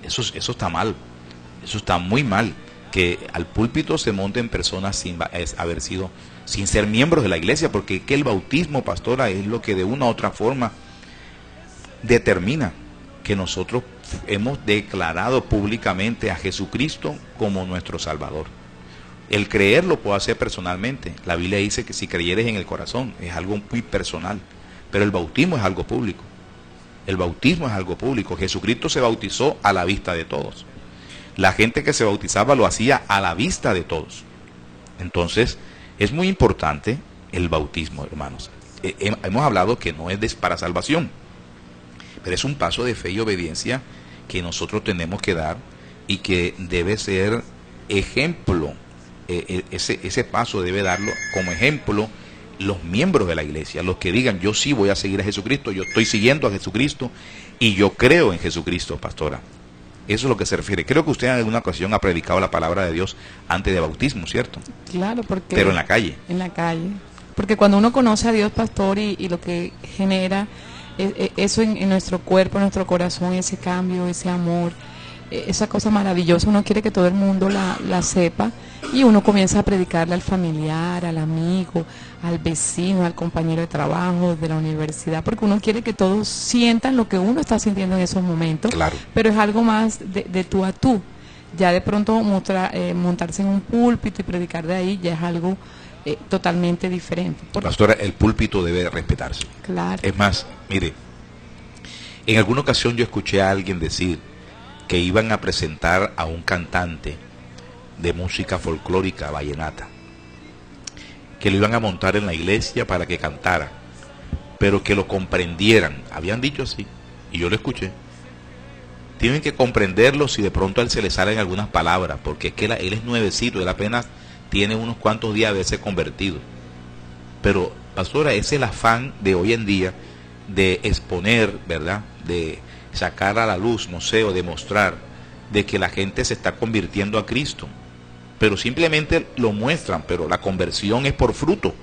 Eso está mal, eso está muy mal, que al púlpito se monten personas sin ser miembros de la iglesia, porque que el bautismo, pastora, es lo que de una u otra forma determina que nosotros hemos declarado públicamente a Jesucristo como nuestro Salvador. El creer lo puedo hacer personalmente. La Biblia dice que si creyeres en el corazón, es algo muy personal, pero el bautismo es algo público. El bautismo es algo público. Jesucristo se bautizó a la vista de todos. La gente que se bautizaba lo hacía a la vista de todos. Entonces, es muy importante el bautismo, hermanos. Hemos hablado que no es para salvación, pero es un paso de fe y obediencia que nosotros tenemos que dar y que debe ser ejemplo. Ese paso debe darlo como ejemplo los miembros de la iglesia, los que digan, yo sí voy a seguir a Jesucristo, yo estoy siguiendo a Jesucristo y yo creo en Jesucristo, pastora. Eso es lo que se refiere. Creo que usted en alguna ocasión ha predicado la palabra de Dios antes de bautismo, ¿cierto? Claro, porque... Pero en la calle. En la calle. Porque cuando uno conoce a Dios, pastor, y lo que genera eso en nuestro cuerpo, en nuestro corazón, ese cambio, ese amor, esa cosa maravillosa, uno quiere que todo el mundo la sepa, y uno comienza a predicarle al familiar, al amigo, al vecino, al compañero de trabajo, de la universidad, porque uno quiere que todos sientan lo que uno está sintiendo en esos momentos. Claro. Pero es algo más de tú a tú. Ya de pronto montarse en un púlpito y predicar de ahí ya es algo totalmente diferente. Pastora, el púlpito debe respetarse. Claro. Es más, mire, en alguna ocasión yo escuché a alguien decir que iban a presentar a un cantante de música folclórica vallenata, que lo iban a montar en la iglesia para que cantara, pero que lo comprendieran. Habían dicho así, y yo lo escuché. Tienen que comprenderlo si de pronto a él se le salen algunas palabras, porque es que él es nuevecito, él apenas tiene unos cuantos días de haberse convertido. Pero, pastora, ese es el afán de hoy en día de exponer, ¿verdad?, de sacar a la luz, no sé, o demostrar de que la gente se está convirtiendo a Cristo, pero simplemente lo muestran, pero la conversión es por fruto.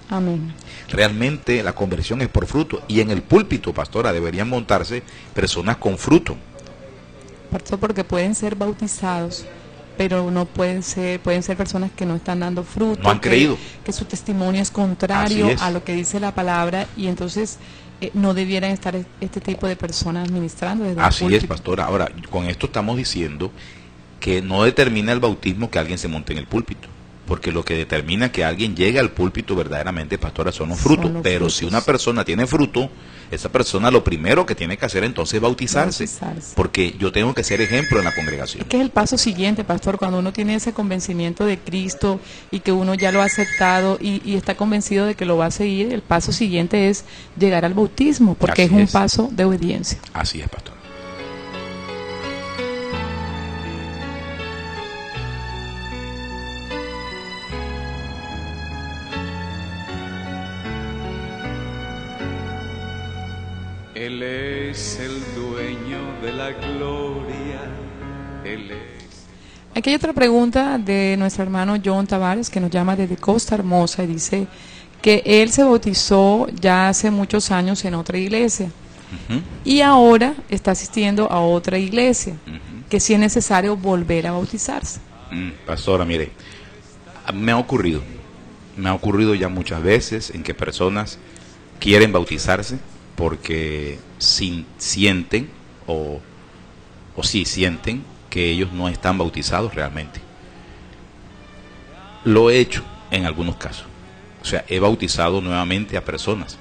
Amén. Realmente la conversión es por fruto, y en el púlpito, pastora, deberían montarse personas con fruto. Pastor, porque pueden ser bautizados, pero no pueden ser personas que no están dando fruto, no han creído, que su testimonio es contrario a lo que dice la palabra, y entonces no debieran estar este tipo de personas ministrando desde así el púlpito. es, pastora. Ahora, con esto estamos diciendo que no determina el bautismo que alguien se monte en el púlpito, porque lo que determina que alguien llegue al púlpito verdaderamente, pastora, son los frutos. Pero frutos. Si una persona tiene fruto, esa persona lo primero que tiene que hacer entonces es bautizarse, porque yo tengo que ser ejemplo en la congregación. Es que es el paso siguiente, pastor, cuando uno tiene ese convencimiento de Cristo y que uno ya lo ha aceptado y está convencido de que lo va a seguir, el paso siguiente es llegar al bautismo, porque es un paso de obediencia. Así es, pastor. Él es el dueño de la gloria, Él es... Aquí hay otra pregunta de nuestro hermano John Tavares, que nos llama desde Costa Hermosa, y dice que él se bautizó ya hace muchos años en otra iglesia, y ahora está asistiendo a otra iglesia, que si es necesario volver a bautizarse. Pastora, mire, me ha ocurrido ya muchas veces en que personas quieren bautizarse porque sienten o sí sienten que ellos no están bautizados realmente. Lo he hecho en algunos casos, o sea, he bautizado nuevamente a personas,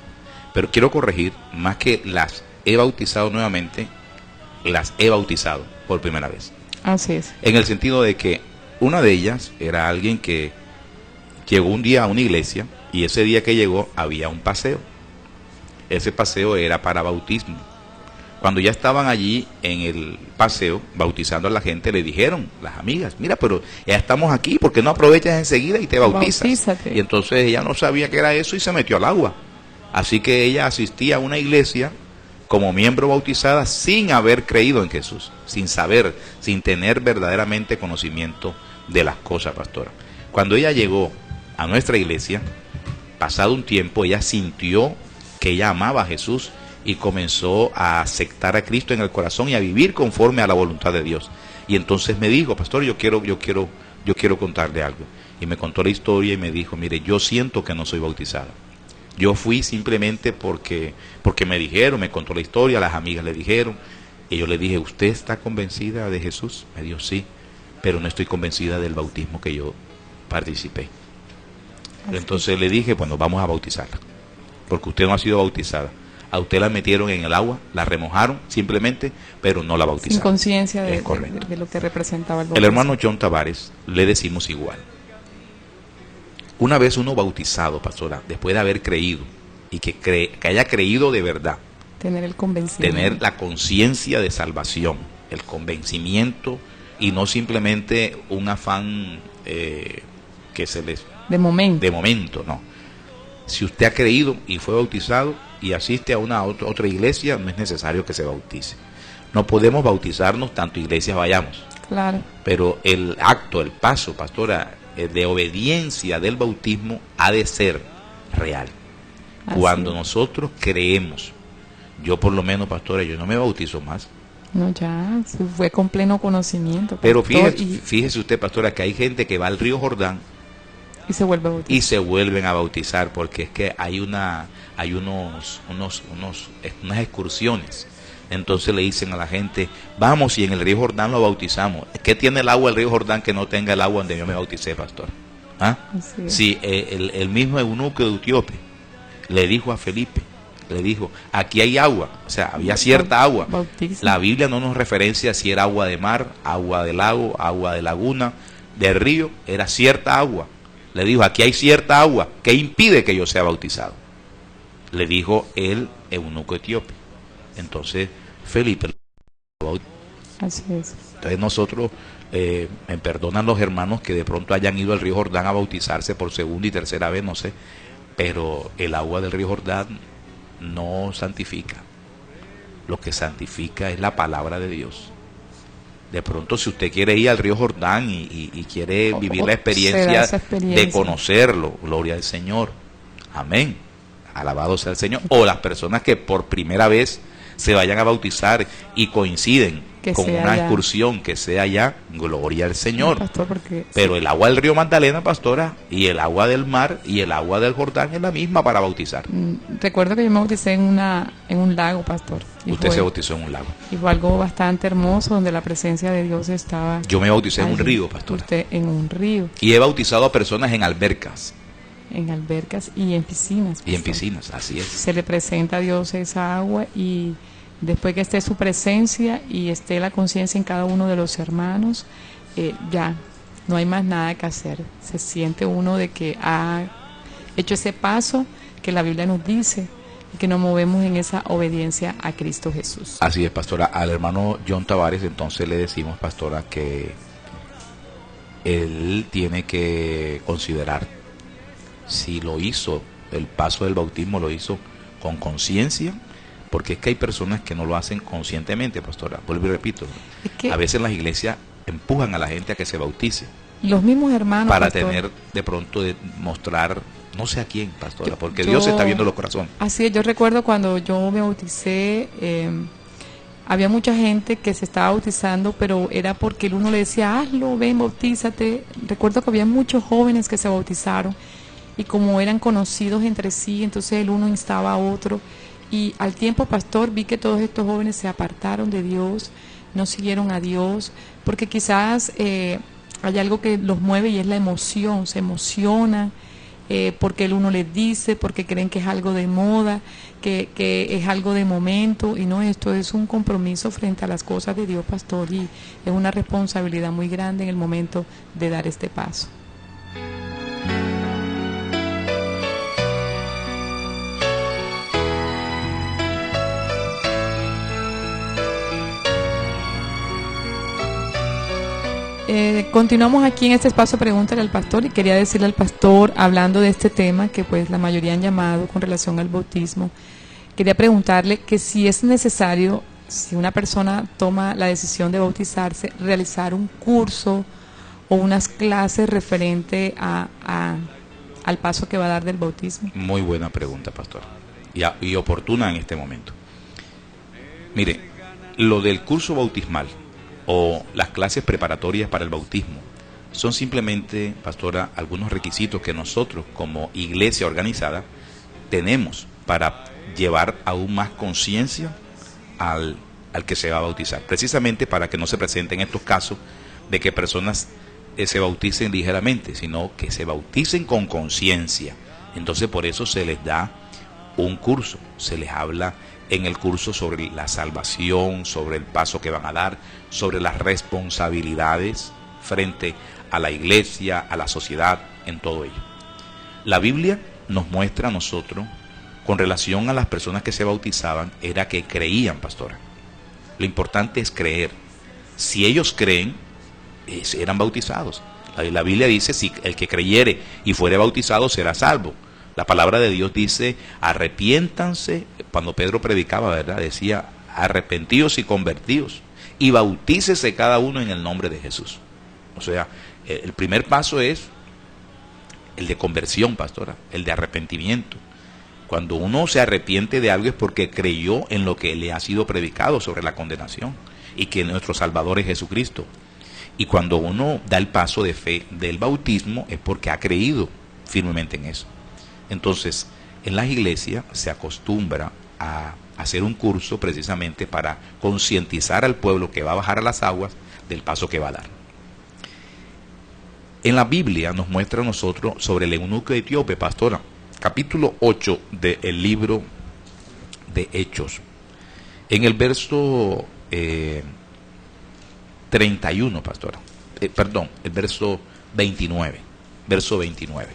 pero quiero corregir, más que las he bautizado nuevamente, las he bautizado por primera vez. Así es. En el sentido de que una de ellas era alguien que llegó un día a una iglesia, y ese día que llegó había un paseo. Ese paseo era para bautismo. Cuando ya estaban allí en el paseo bautizando a la gente, le dijeron las amigas, mira, pero ya estamos aquí, ¿por qué no aprovechas enseguida y te bautizas? Bautízate. Y entonces ella no sabía qué era eso y se metió al agua. Así que ella asistía a una iglesia como miembro bautizada sin haber creído en Jesús, sin saber, sin tener verdaderamente conocimiento de las cosas, pastora. Cuando ella llegó a nuestra iglesia, pasado un tiempo, ella sintió que ella amaba a Jesús y comenzó a aceptar a Cristo en el corazón y a vivir conforme a la voluntad de Dios. Y entonces me dijo, pastor, yo quiero yo quiero contarle algo. Y me contó la historia y me dijo, mire, yo siento que no soy bautizada. Yo fui simplemente porque me dijeron, me contó la historia, las amigas le dijeron. Y yo le dije, ¿usted está convencida de Jesús? Me dijo, sí, pero no estoy convencida del bautismo que yo participé. Entonces le dije, bueno, vamos a bautizarla, porque usted no ha sido bautizada. A usted la metieron en el agua, la remojaron simplemente, pero no la bautizaron. Sin conciencia de lo que representaba el bautismo. El hermano John Tavares le decimos igual. Una vez uno bautizado, pastora, después de haber creído, y que haya creído de verdad, tener el convencimiento, tener la conciencia de salvación, el convencimiento, y no simplemente un afán que se les... De momento, no. Si usted ha creído y fue bautizado y asiste a una otra iglesia, no es necesario que se bautice. No podemos bautizarnos tanto iglesias vayamos. Claro. Pero el acto, el paso, pastora, de obediencia del bautismo ha de ser real. Así Cuando es. nosotros creemos, yo por lo menos, pastora, yo no me bautizo más. No, ya, fue con pleno conocimiento. Pero pastor, fíjese usted, pastora, que hay gente que va al río Jordán y se vuelve a bautizar. y se vuelven a bautizar, porque es que hay unas excursiones. Entonces le dicen a la gente, vamos y en el río Jordán lo bautizamos. ¿Qué tiene el agua del río Jordán que no tenga el agua donde yo me bauticé, pastor? ¿Ah? Sí, el mismo eunuco de Etíope le dijo a Felipe, le dijo, aquí hay agua, o sea, había cierta agua. Bautiza. La Biblia no nos referencia si era agua de mar, agua de lago, agua de laguna, de río, era cierta agua. Le dijo, aquí hay cierta agua, ¿qué impide que yo sea bautizado? Le dijo el eunuco etíope. Entonces Felipe lo bautizó. Así es. Entonces nosotros, me perdonan los hermanos que de pronto hayan ido al río Jordán a bautizarse por segunda y tercera vez, no sé, pero el agua del río Jordán no santifica. Lo que santifica es la palabra de Dios. De pronto, si usted quiere ir al río Jordán y quiere vivir la experiencia de conocerlo, gloria al Señor, amén, alabado sea el Señor. O las personas que por primera vez se vayan a bautizar y coinciden con una excursión, que sea ya, gloria al Señor. Pastor, porque, pero el agua del río Magdalena, pastora, y el agua del mar y el agua del Jordán es la misma para bautizar. Recuerdo que yo me bauticé en un lago, pastor. Usted se bautizó en un lago. Y fue algo bastante hermoso, donde la presencia de Dios estaba. Yo me bauticé allí. En un río, pastora. Usted en un río. Y he bautizado a personas en albercas. En albercas y en piscinas. Y en piscinas, así es. Se le presenta a Dios esa agua, y después que esté su presencia y esté la conciencia en cada uno de los hermanos, ya no hay más nada que hacer. Se siente uno de que ha hecho ese paso que la Biblia nos dice, y que nos movemos en esa obediencia a Cristo Jesús. Así es, pastora. Al hermano John Tavares entonces le decimos, pastora, que él tiene que considerar si lo hizo, el paso del bautismo lo hizo con conciencia, porque es que hay personas que no lo hacen conscientemente, pastora. Vuelvo y repito, Es que a veces las iglesias empujan a la gente a que se bautice los mismos hermanos, para pastor, tener de pronto de mostrar, no sé a quién, pastora, porque yo- Dios está viendo los corazones. Así es, yo recuerdo cuando yo me bauticé, había mucha gente que se estaba bautizando, pero era porque el uno le decía, hazlo, ven, bautízate. Recuerdo que había muchos jóvenes que se bautizaron, y como eran conocidos entre sí, entonces el uno instaba a otro. Y al tiempo, pastor, vi que todos estos jóvenes se apartaron de Dios, no siguieron a Dios, porque quizás hay algo que los mueve, y es la emoción. Se emocionan porque el uno les dice, porque creen que es algo de moda, que es algo de momento, y no, esto es un compromiso frente a las cosas de Dios, pastor, y es una responsabilidad muy grande en el momento de dar este paso. Continuamos aquí en este espacio Pregúntale al Pastor, y quería decirle al pastor, hablando de este tema que pues la mayoría han llamado con relación al bautismo, quería preguntarle que si es necesario, si una persona toma la decisión de bautizarse, realizar un curso o unas clases referente al paso que va a dar del bautismo. Muy buena pregunta, pastor, y oportuna en este momento. Mire, lo del curso bautismal o las clases preparatorias para el bautismo son simplemente, pastora, algunos requisitos que nosotros como iglesia organizada tenemos para llevar aún más conciencia al que se va a bautizar, precisamente para que no se presenten estos casos de que personas se bauticen ligeramente, sino que se bauticen con conciencia. Entonces por eso se les da un curso, se les habla en el curso sobre la salvación, sobre el paso que van a dar, sobre las responsabilidades frente a la iglesia, a la sociedad, en todo ello. La Biblia nos muestra a nosotros, con relación a las personas que se bautizaban, era que creían, pastora. Lo importante es creer. Si ellos creen, eran bautizados. La Biblia dice, si el que creyere y fuere bautizado será salvo. La palabra de Dios dice, arrepiéntanse. Cuando Pedro predicaba, ¿verdad?, decía, arrepentíos y convertíos, y bautícese cada uno en el nombre de Jesús. O sea, el primer paso es el de conversión, pastora, el de arrepentimiento. Cuando uno se arrepiente de algo es porque creyó en lo que le ha sido predicado sobre la condenación y que nuestro Salvador es Jesucristo. Y cuando uno da el paso de fe del bautismo es porque ha creído firmemente en eso. Entonces, en las iglesias se acostumbra a hacer un curso precisamente para concientizar al pueblo que va a bajar a las aguas del paso que va a dar. En la Biblia nos muestra a nosotros sobre el eunuco etíope, pastora, capítulo 8 del libro de Hechos. En el verso 31, pastora. El verso 29. Verso 29.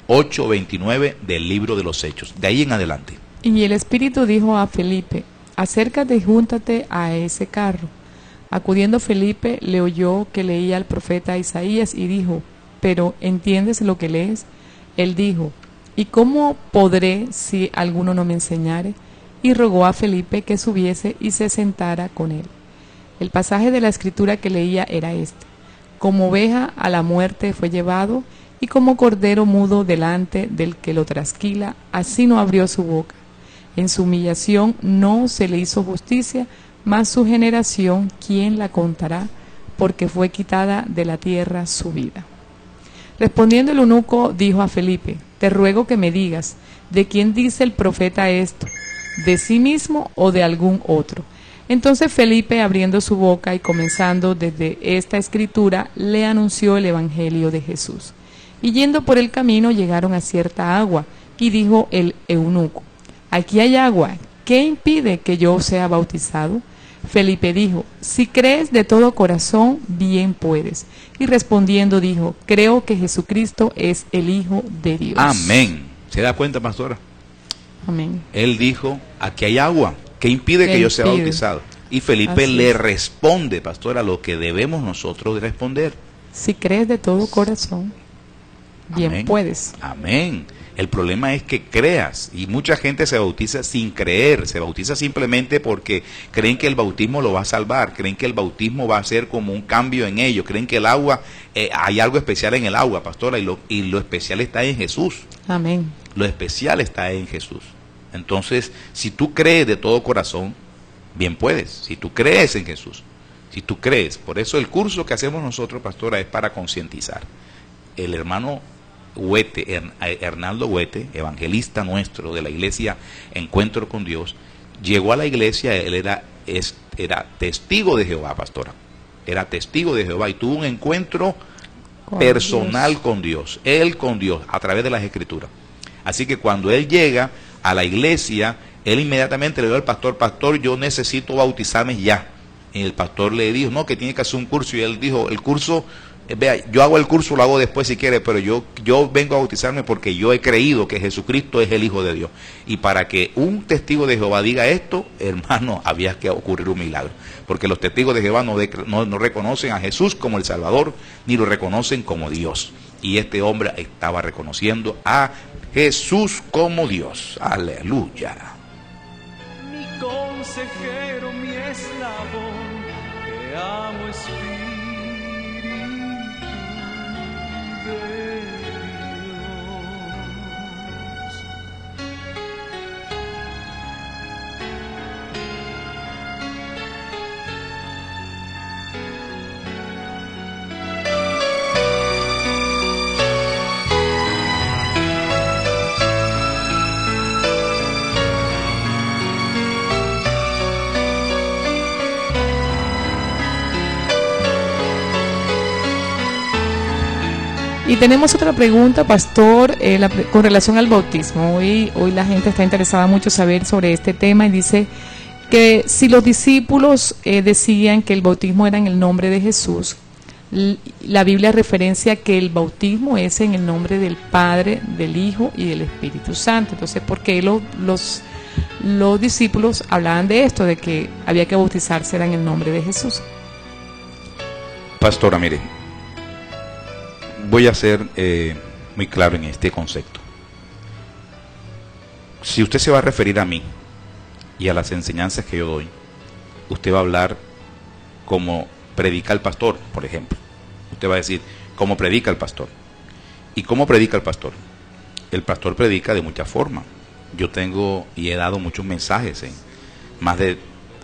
8:29 del libro de los Hechos. De ahí en adelante. Y el Espíritu dijo a Felipe, acércate y júntate a ese carro. Acudiendo Felipe, le oyó que leía al profeta Isaías y dijo, pero ¿entiendes lo que lees? Él dijo, ¿y cómo podré si alguno no me enseñare? Y rogó a Felipe que subiese y se sentara con él. El pasaje de la escritura que leía era este: como oveja a la muerte fue llevado, y como cordero mudo delante del que lo trasquila, así no abrió su boca. En su humillación no se le hizo justicia, mas su generación, ¿quién la contará? Porque fue quitada de la tierra su vida. Respondiendo el eunuco dijo a Felipe, te ruego que me digas, ¿de quién dice el profeta esto? ¿De sí mismo o de algún otro? Entonces Felipe, abriendo su boca y comenzando desde esta escritura, le anunció el evangelio de Jesús. Y yendo por el camino llegaron a cierta agua, y dijo el eunuco, aquí hay agua, ¿qué impide que yo sea bautizado? Felipe dijo, si crees de todo corazón, bien puedes. Y respondiendo dijo, creo que Jesucristo es el Hijo de Dios. Amén. ¿Se da cuenta, pastora? Amén. Él dijo, aquí hay agua, ¿qué impide que yo sea bautizado? Y Felipe le responde, pastora, lo que debemos nosotros responder. Si crees de todo corazón, bien Amén. Puedes. Amén. El problema es que creas, y mucha gente se bautiza sin creer, se bautiza simplemente porque creen que el bautismo lo va a salvar, creen que el bautismo va a ser como un cambio en ellos, creen que el agua, hay algo especial en el agua, pastora, y lo especial está en Jesús. Amén. Lo especial está en Jesús. Entonces, si tú crees de todo corazón, bien puedes, si tú crees en Jesús, si tú crees. Por eso el curso que hacemos nosotros, pastora, es para concientizar. El hermano Huete, Hernaldo Huete, evangelista nuestro de la iglesia Encuentro con Dios, llegó a la iglesia, él era testigo de Jehová, pastora, era testigo de Jehová y tuvo un encuentro personal con Dios, él con Dios, a través de las escrituras. Así que cuando él llega a la iglesia, él inmediatamente le dijo al pastor, pastor, yo necesito bautizarme ya. Y el pastor le dijo, no, que tiene que hacer un curso, y él dijo, el curso, vea, yo hago el curso, lo hago después si quiere, pero yo vengo a bautizarme porque yo he creído que Jesucristo es el Hijo de Dios. Y para que un testigo de Jehová diga esto, hermano, había que ocurrir un milagro. Porque los testigos de Jehová no reconocen a Jesús como el Salvador, ni lo reconocen como Dios. Y este hombre estaba reconociendo a Jesús como Dios. Aleluya. Mi consejero, mi eslabón, te amo, Espíritu de Dios. Y tenemos otra pregunta, pastor, con relación al bautismo. Hoy la gente está interesada mucho saber sobre este tema y dice que si los discípulos decían que el bautismo era en el nombre de Jesús, la Biblia referencia que el bautismo es en el nombre del Padre, del Hijo y del Espíritu Santo. Entonces, ¿por qué los discípulos hablaban de esto, de que había que bautizarse era en el nombre de Jesús? Pastora, mire, voy a ser muy claro en este concepto. Si usted se va a referir a mí y a las enseñanzas que yo doy, usted va a hablar como predica el pastor, por ejemplo. Usted va a decir, ¿cómo predica el pastor? ¿Y cómo predica el pastor? El pastor predica de muchas formas. Yo tengo y he dado muchos mensajes en más de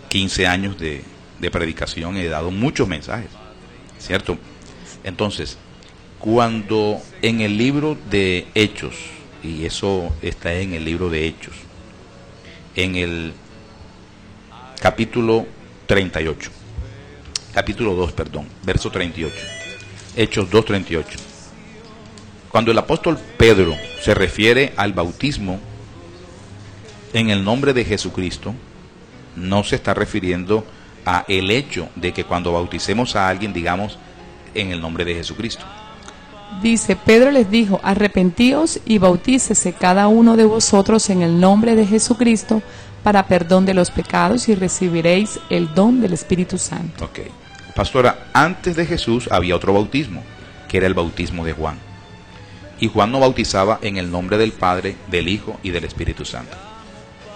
15 años de predicación, he dado muchos mensajes, ¿cierto? Entonces, cuando en el libro de Hechos, y eso está en el libro de Hechos, en el capítulo 2, verso 38, Hechos 2:38, cuando el apóstol Pedro se refiere al bautismo en el nombre de Jesucristo, no se está refiriendo a el hecho de que cuando bauticemos a alguien digamos en el nombre de Jesucristo. Dice, Pedro les dijo, arrepentíos y bautícese cada uno de vosotros en el nombre de Jesucristo para perdón de los pecados y recibiréis el don del Espíritu Santo. Ok. Pastora, antes de Jesús había otro bautismo, que era el bautismo de Juan. Y Juan no bautizaba en el nombre del Padre, del Hijo y del Espíritu Santo.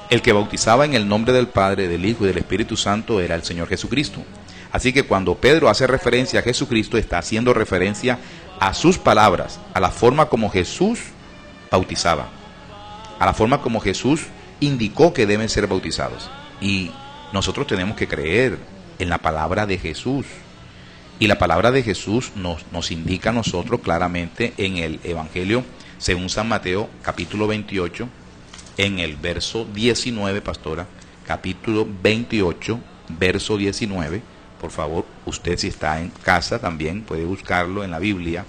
El que bautizaba en el nombre del Padre, del Hijo y del Espíritu Santo era el Señor Jesucristo. Así que cuando Pedro hace referencia a Jesucristo, está haciendo referencia a sus palabras, a la forma como Jesús bautizaba, a la forma como Jesús indicó que deben ser bautizados. Y nosotros tenemos que creer en la palabra de Jesús. Y la palabra de Jesús nos indica a nosotros claramente en el Evangelio según San Mateo, capítulo 28, en el verso 19, pastora, capítulo 28, verso 19. Por favor, usted si está en casa también puede buscarlo en la Biblia.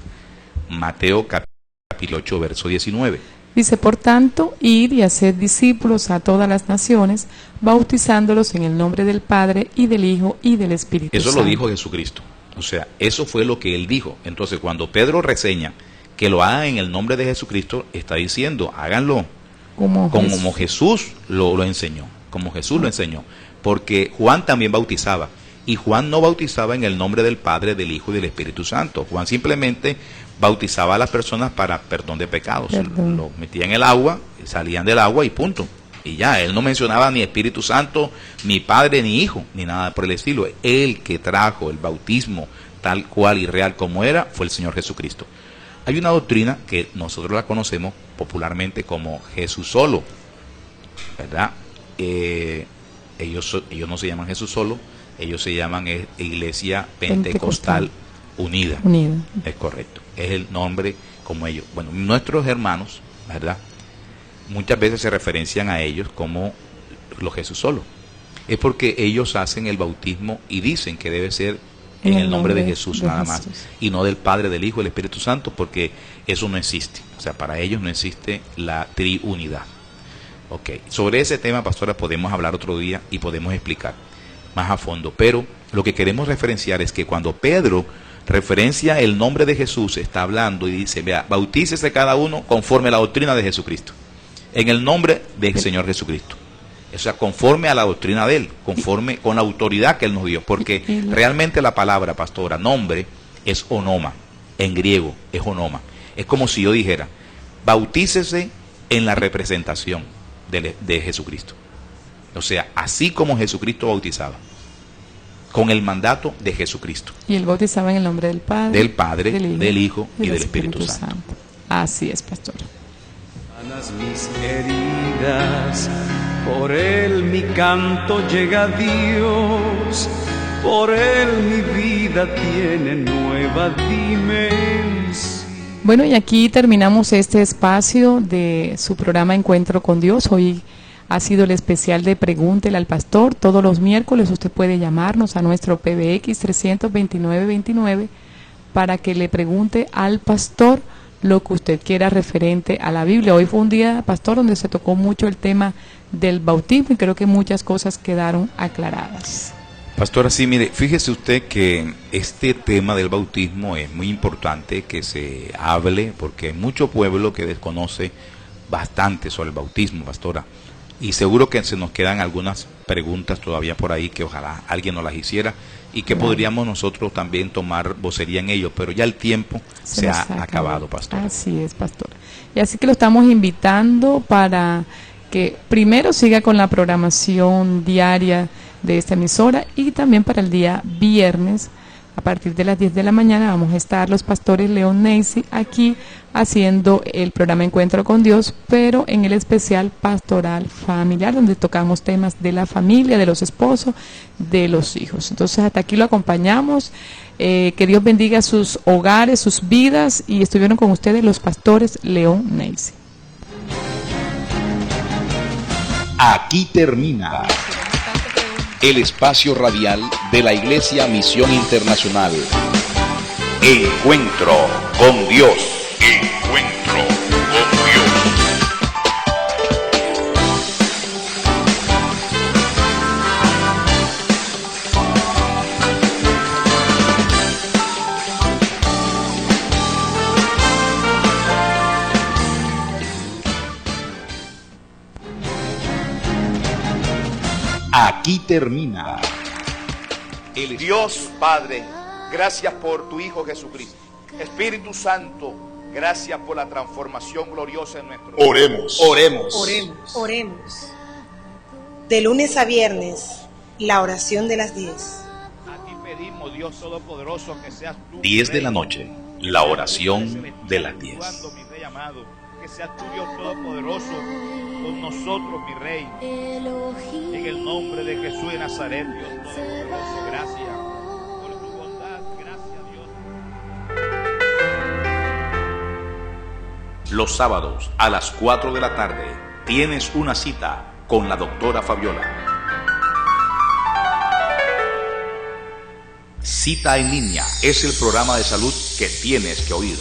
Mateo capítulo 8, verso 19. Dice, por tanto, id y haced discípulos a todas las naciones, bautizándolos en el nombre del Padre, y del Hijo, y del Espíritu Santo. Eso lo dijo Jesucristo. O sea, eso fue lo que él dijo. Entonces, cuando Pedro reseña que lo hagan en el nombre de Jesucristo, está diciendo, háganlo como Jesús lo enseñó. Como Jesús lo enseñó. Porque Juan también bautizaba. Y Juan no bautizaba en el nombre del Padre, del Hijo y del Espíritu Santo. Juan simplemente bautizaba a las personas para perdón de pecados. Lo metía en el agua, salían del agua y punto. Y ya, él no mencionaba ni Espíritu Santo, ni Padre, ni Hijo, ni nada por el estilo. El que trajo el bautismo tal cual y real como era, fue el Señor Jesucristo. Hay una doctrina que nosotros la conocemos popularmente como Jesús solo, ¿verdad? Ellos no se llaman Jesús solo, ellos se llaman Iglesia Pentecostal Unida. Es correcto, es el nombre como ellos. Bueno, nuestros hermanos, ¿verdad?, muchas veces se referencian a ellos como los Jesús solo. Es porque ellos hacen el bautismo y dicen que debe ser en el nombre de Jesús nada más, y no del Padre, del Hijo y del Espíritu Santo, porque eso no existe. O sea, para ellos no existe la triunidad. Ok, sobre ese tema, pastora, podemos hablar otro día y podemos explicar más a fondo, pero lo que queremos referenciar es que cuando Pedro referencia el nombre de Jesús, está hablando y dice, vea, bautícese cada uno conforme a la doctrina de Jesucristo, en el nombre del Señor Jesucristo. O sea, conforme a la doctrina de Él, conforme con la autoridad que Él nos dio, porque realmente la palabra, pastora, nombre, es onoma, en griego es onoma. Es como si yo dijera, bautícese en la representación de Jesucristo. O sea, así como Jesucristo bautizaba, con el mandato de Jesucristo. Y Él bautizaba en el nombre del Padre, del Hijo y del Espíritu Santo. Así es, pastor. Sanas mis heridas, por Él mi canto llega a Dios, por Él mi vida tiene nueva dimensión. Bueno, y aquí terminamos este espacio de su programa Encuentro con Dios. Hoy ha sido el especial de Pregúntele al Pastor. Todos los miércoles usted puede llamarnos a nuestro PBX 329-29, para que le pregunte al pastor lo que usted quiera referente a la Biblia. Hoy fue un día, pastor, donde se tocó mucho el tema del bautismo y creo que muchas cosas quedaron aclaradas. Pastora, sí, mire, fíjese usted que este tema del bautismo es muy importante que se hable porque hay mucho pueblo que desconoce bastante sobre el bautismo, pastora. Y seguro que se nos quedan algunas preguntas todavía por ahí que ojalá alguien nos las hiciera y que podríamos nosotros también tomar vocería en ello, pero ya el tiempo se ha acabado, pastor. Así es, pastor. Y así que lo estamos invitando para que primero siga con la programación diaria de esta emisora y también para el día viernes a partir de las 10 de la mañana vamos a estar los pastores León Neisy aquí haciendo el programa Encuentro con Dios, pero en el especial pastoral familiar, donde tocamos temas de la familia, de los esposos, de los hijos. Entonces hasta aquí lo acompañamos, que Dios bendiga sus hogares, sus vidas, y estuvieron con ustedes los pastores León Neisy. Aquí termina el espacio radial de la Iglesia Misión Internacional. Encuentro con Dios. Encuentro con Dios. Aquí termina. El Dios Padre, gracias por tu Hijo Jesucristo. Espíritu Santo, gracias por la transformación gloriosa en nuestro vida. Oremos. Oremos. De lunes a viernes, la oración de las 10. A ti pedimos, Dios Todopoderoso, que seas tú. 10 de la noche, la oración de las 10. Mi Rey amado, que seas tú, Dios Todopoderoso, con nosotros, mi Rey. En el nombre de Jesús de Nazaret, Dios Todopoderoso, gracias por tu bondad, gracias, Dios. Los sábados a las 4 de la tarde tienes una cita con la doctora Fabiola. Cita en línea es el programa de salud que tienes que oír.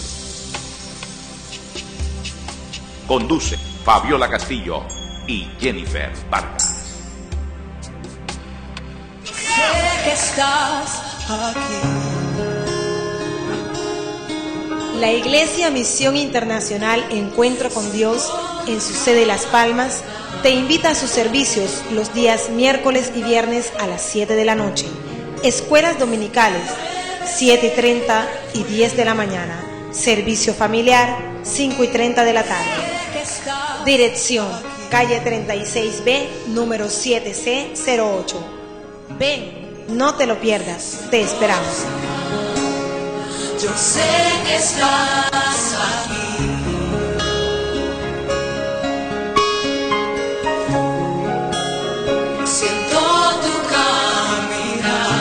Conduce Fabiola Castillo y Jennifer Vargas. Sé que estás aquí. La Iglesia Misión Internacional Encuentro con Dios, en su sede Las Palmas, te invita a sus servicios los días miércoles y viernes a las 7 de la noche. Escuelas dominicales, 7:30 y 10 de la mañana. Servicio familiar, 5:30 de la tarde. Dirección, calle 36B, número 7C08. Ven, no te lo pierdas, te esperamos. Yo sé que estás aquí. Siento tu caminar.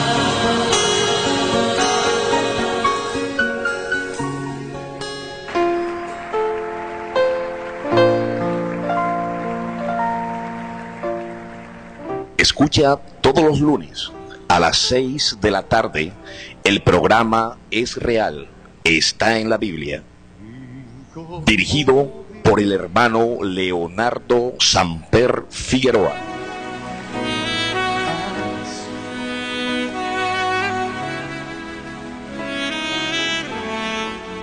Escucha todos los lunes a las 6 de la tarde el programa Es Real, está en la Biblia, dirigido por el hermano Leonardo Samper Figueroa.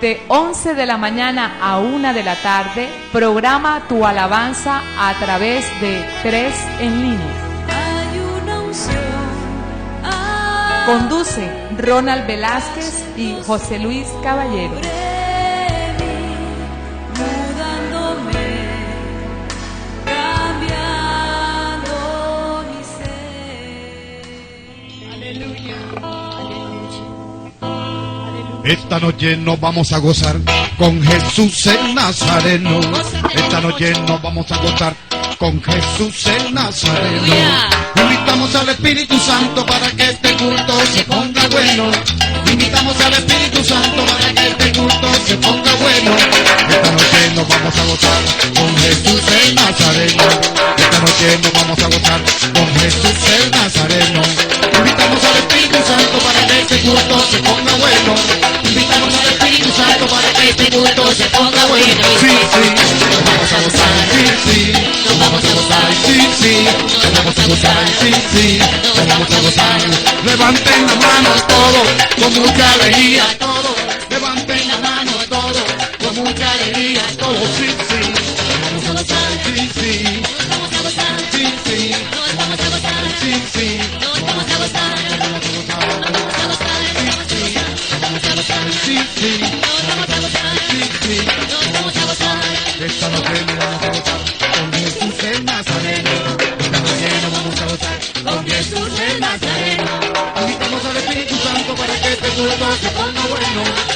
De 11 de la mañana a 1 de la tarde, programa Tu Alabanza a través de 3 en línea. Hay una unción. Conduce Ronald Velázquez y José Luis Caballero. Mudándome, cambiando mi ser. Aleluya. Esta noche nos vamos a gozar con Jesús el Nazareno. Esta noche nos vamos a gozar con Jesús el Nazareno. Invitamos al Espíritu Santo para que este culto se ponga bueno. Invitamos al Espíritu Santo para que este culto se ponga bueno. Esta noche nos vamos a gozar con Jesús el Nazareno. Esta noche nos vamos a gozar con Jesús el Nazareno. Invitamos al Espíritu Santo para que este culto se ponga bueno. Invitamos Santo para que este culto se ponga bueno. Sí, sí, nos vamos a gozar. Sí, sí, nos vamos a gozar. Sí, sí, nos vamos a gozar. Sí, sí, nos vamos a gozar. Levanten las manos todos con mucha alegría. Todos, levanten las manos todos con mucha alegría. Todos, sí, sí, nos vamos a gozar. Sí, sí, nos vamos a gozar. Sí, sí, nos vamos a gozar. Sí, sí, nos vamos a gozar. Sí, sí, nos vamos a gozar. Sí, sí, nos vamos a gozar. Esta noche nos vamos a gozar con Jesús el Nazareno. Esta noche nos vamos a gozar con Jesús el Nazareno. Invitamos al Espíritu Santo para que este culto se ponga bueno.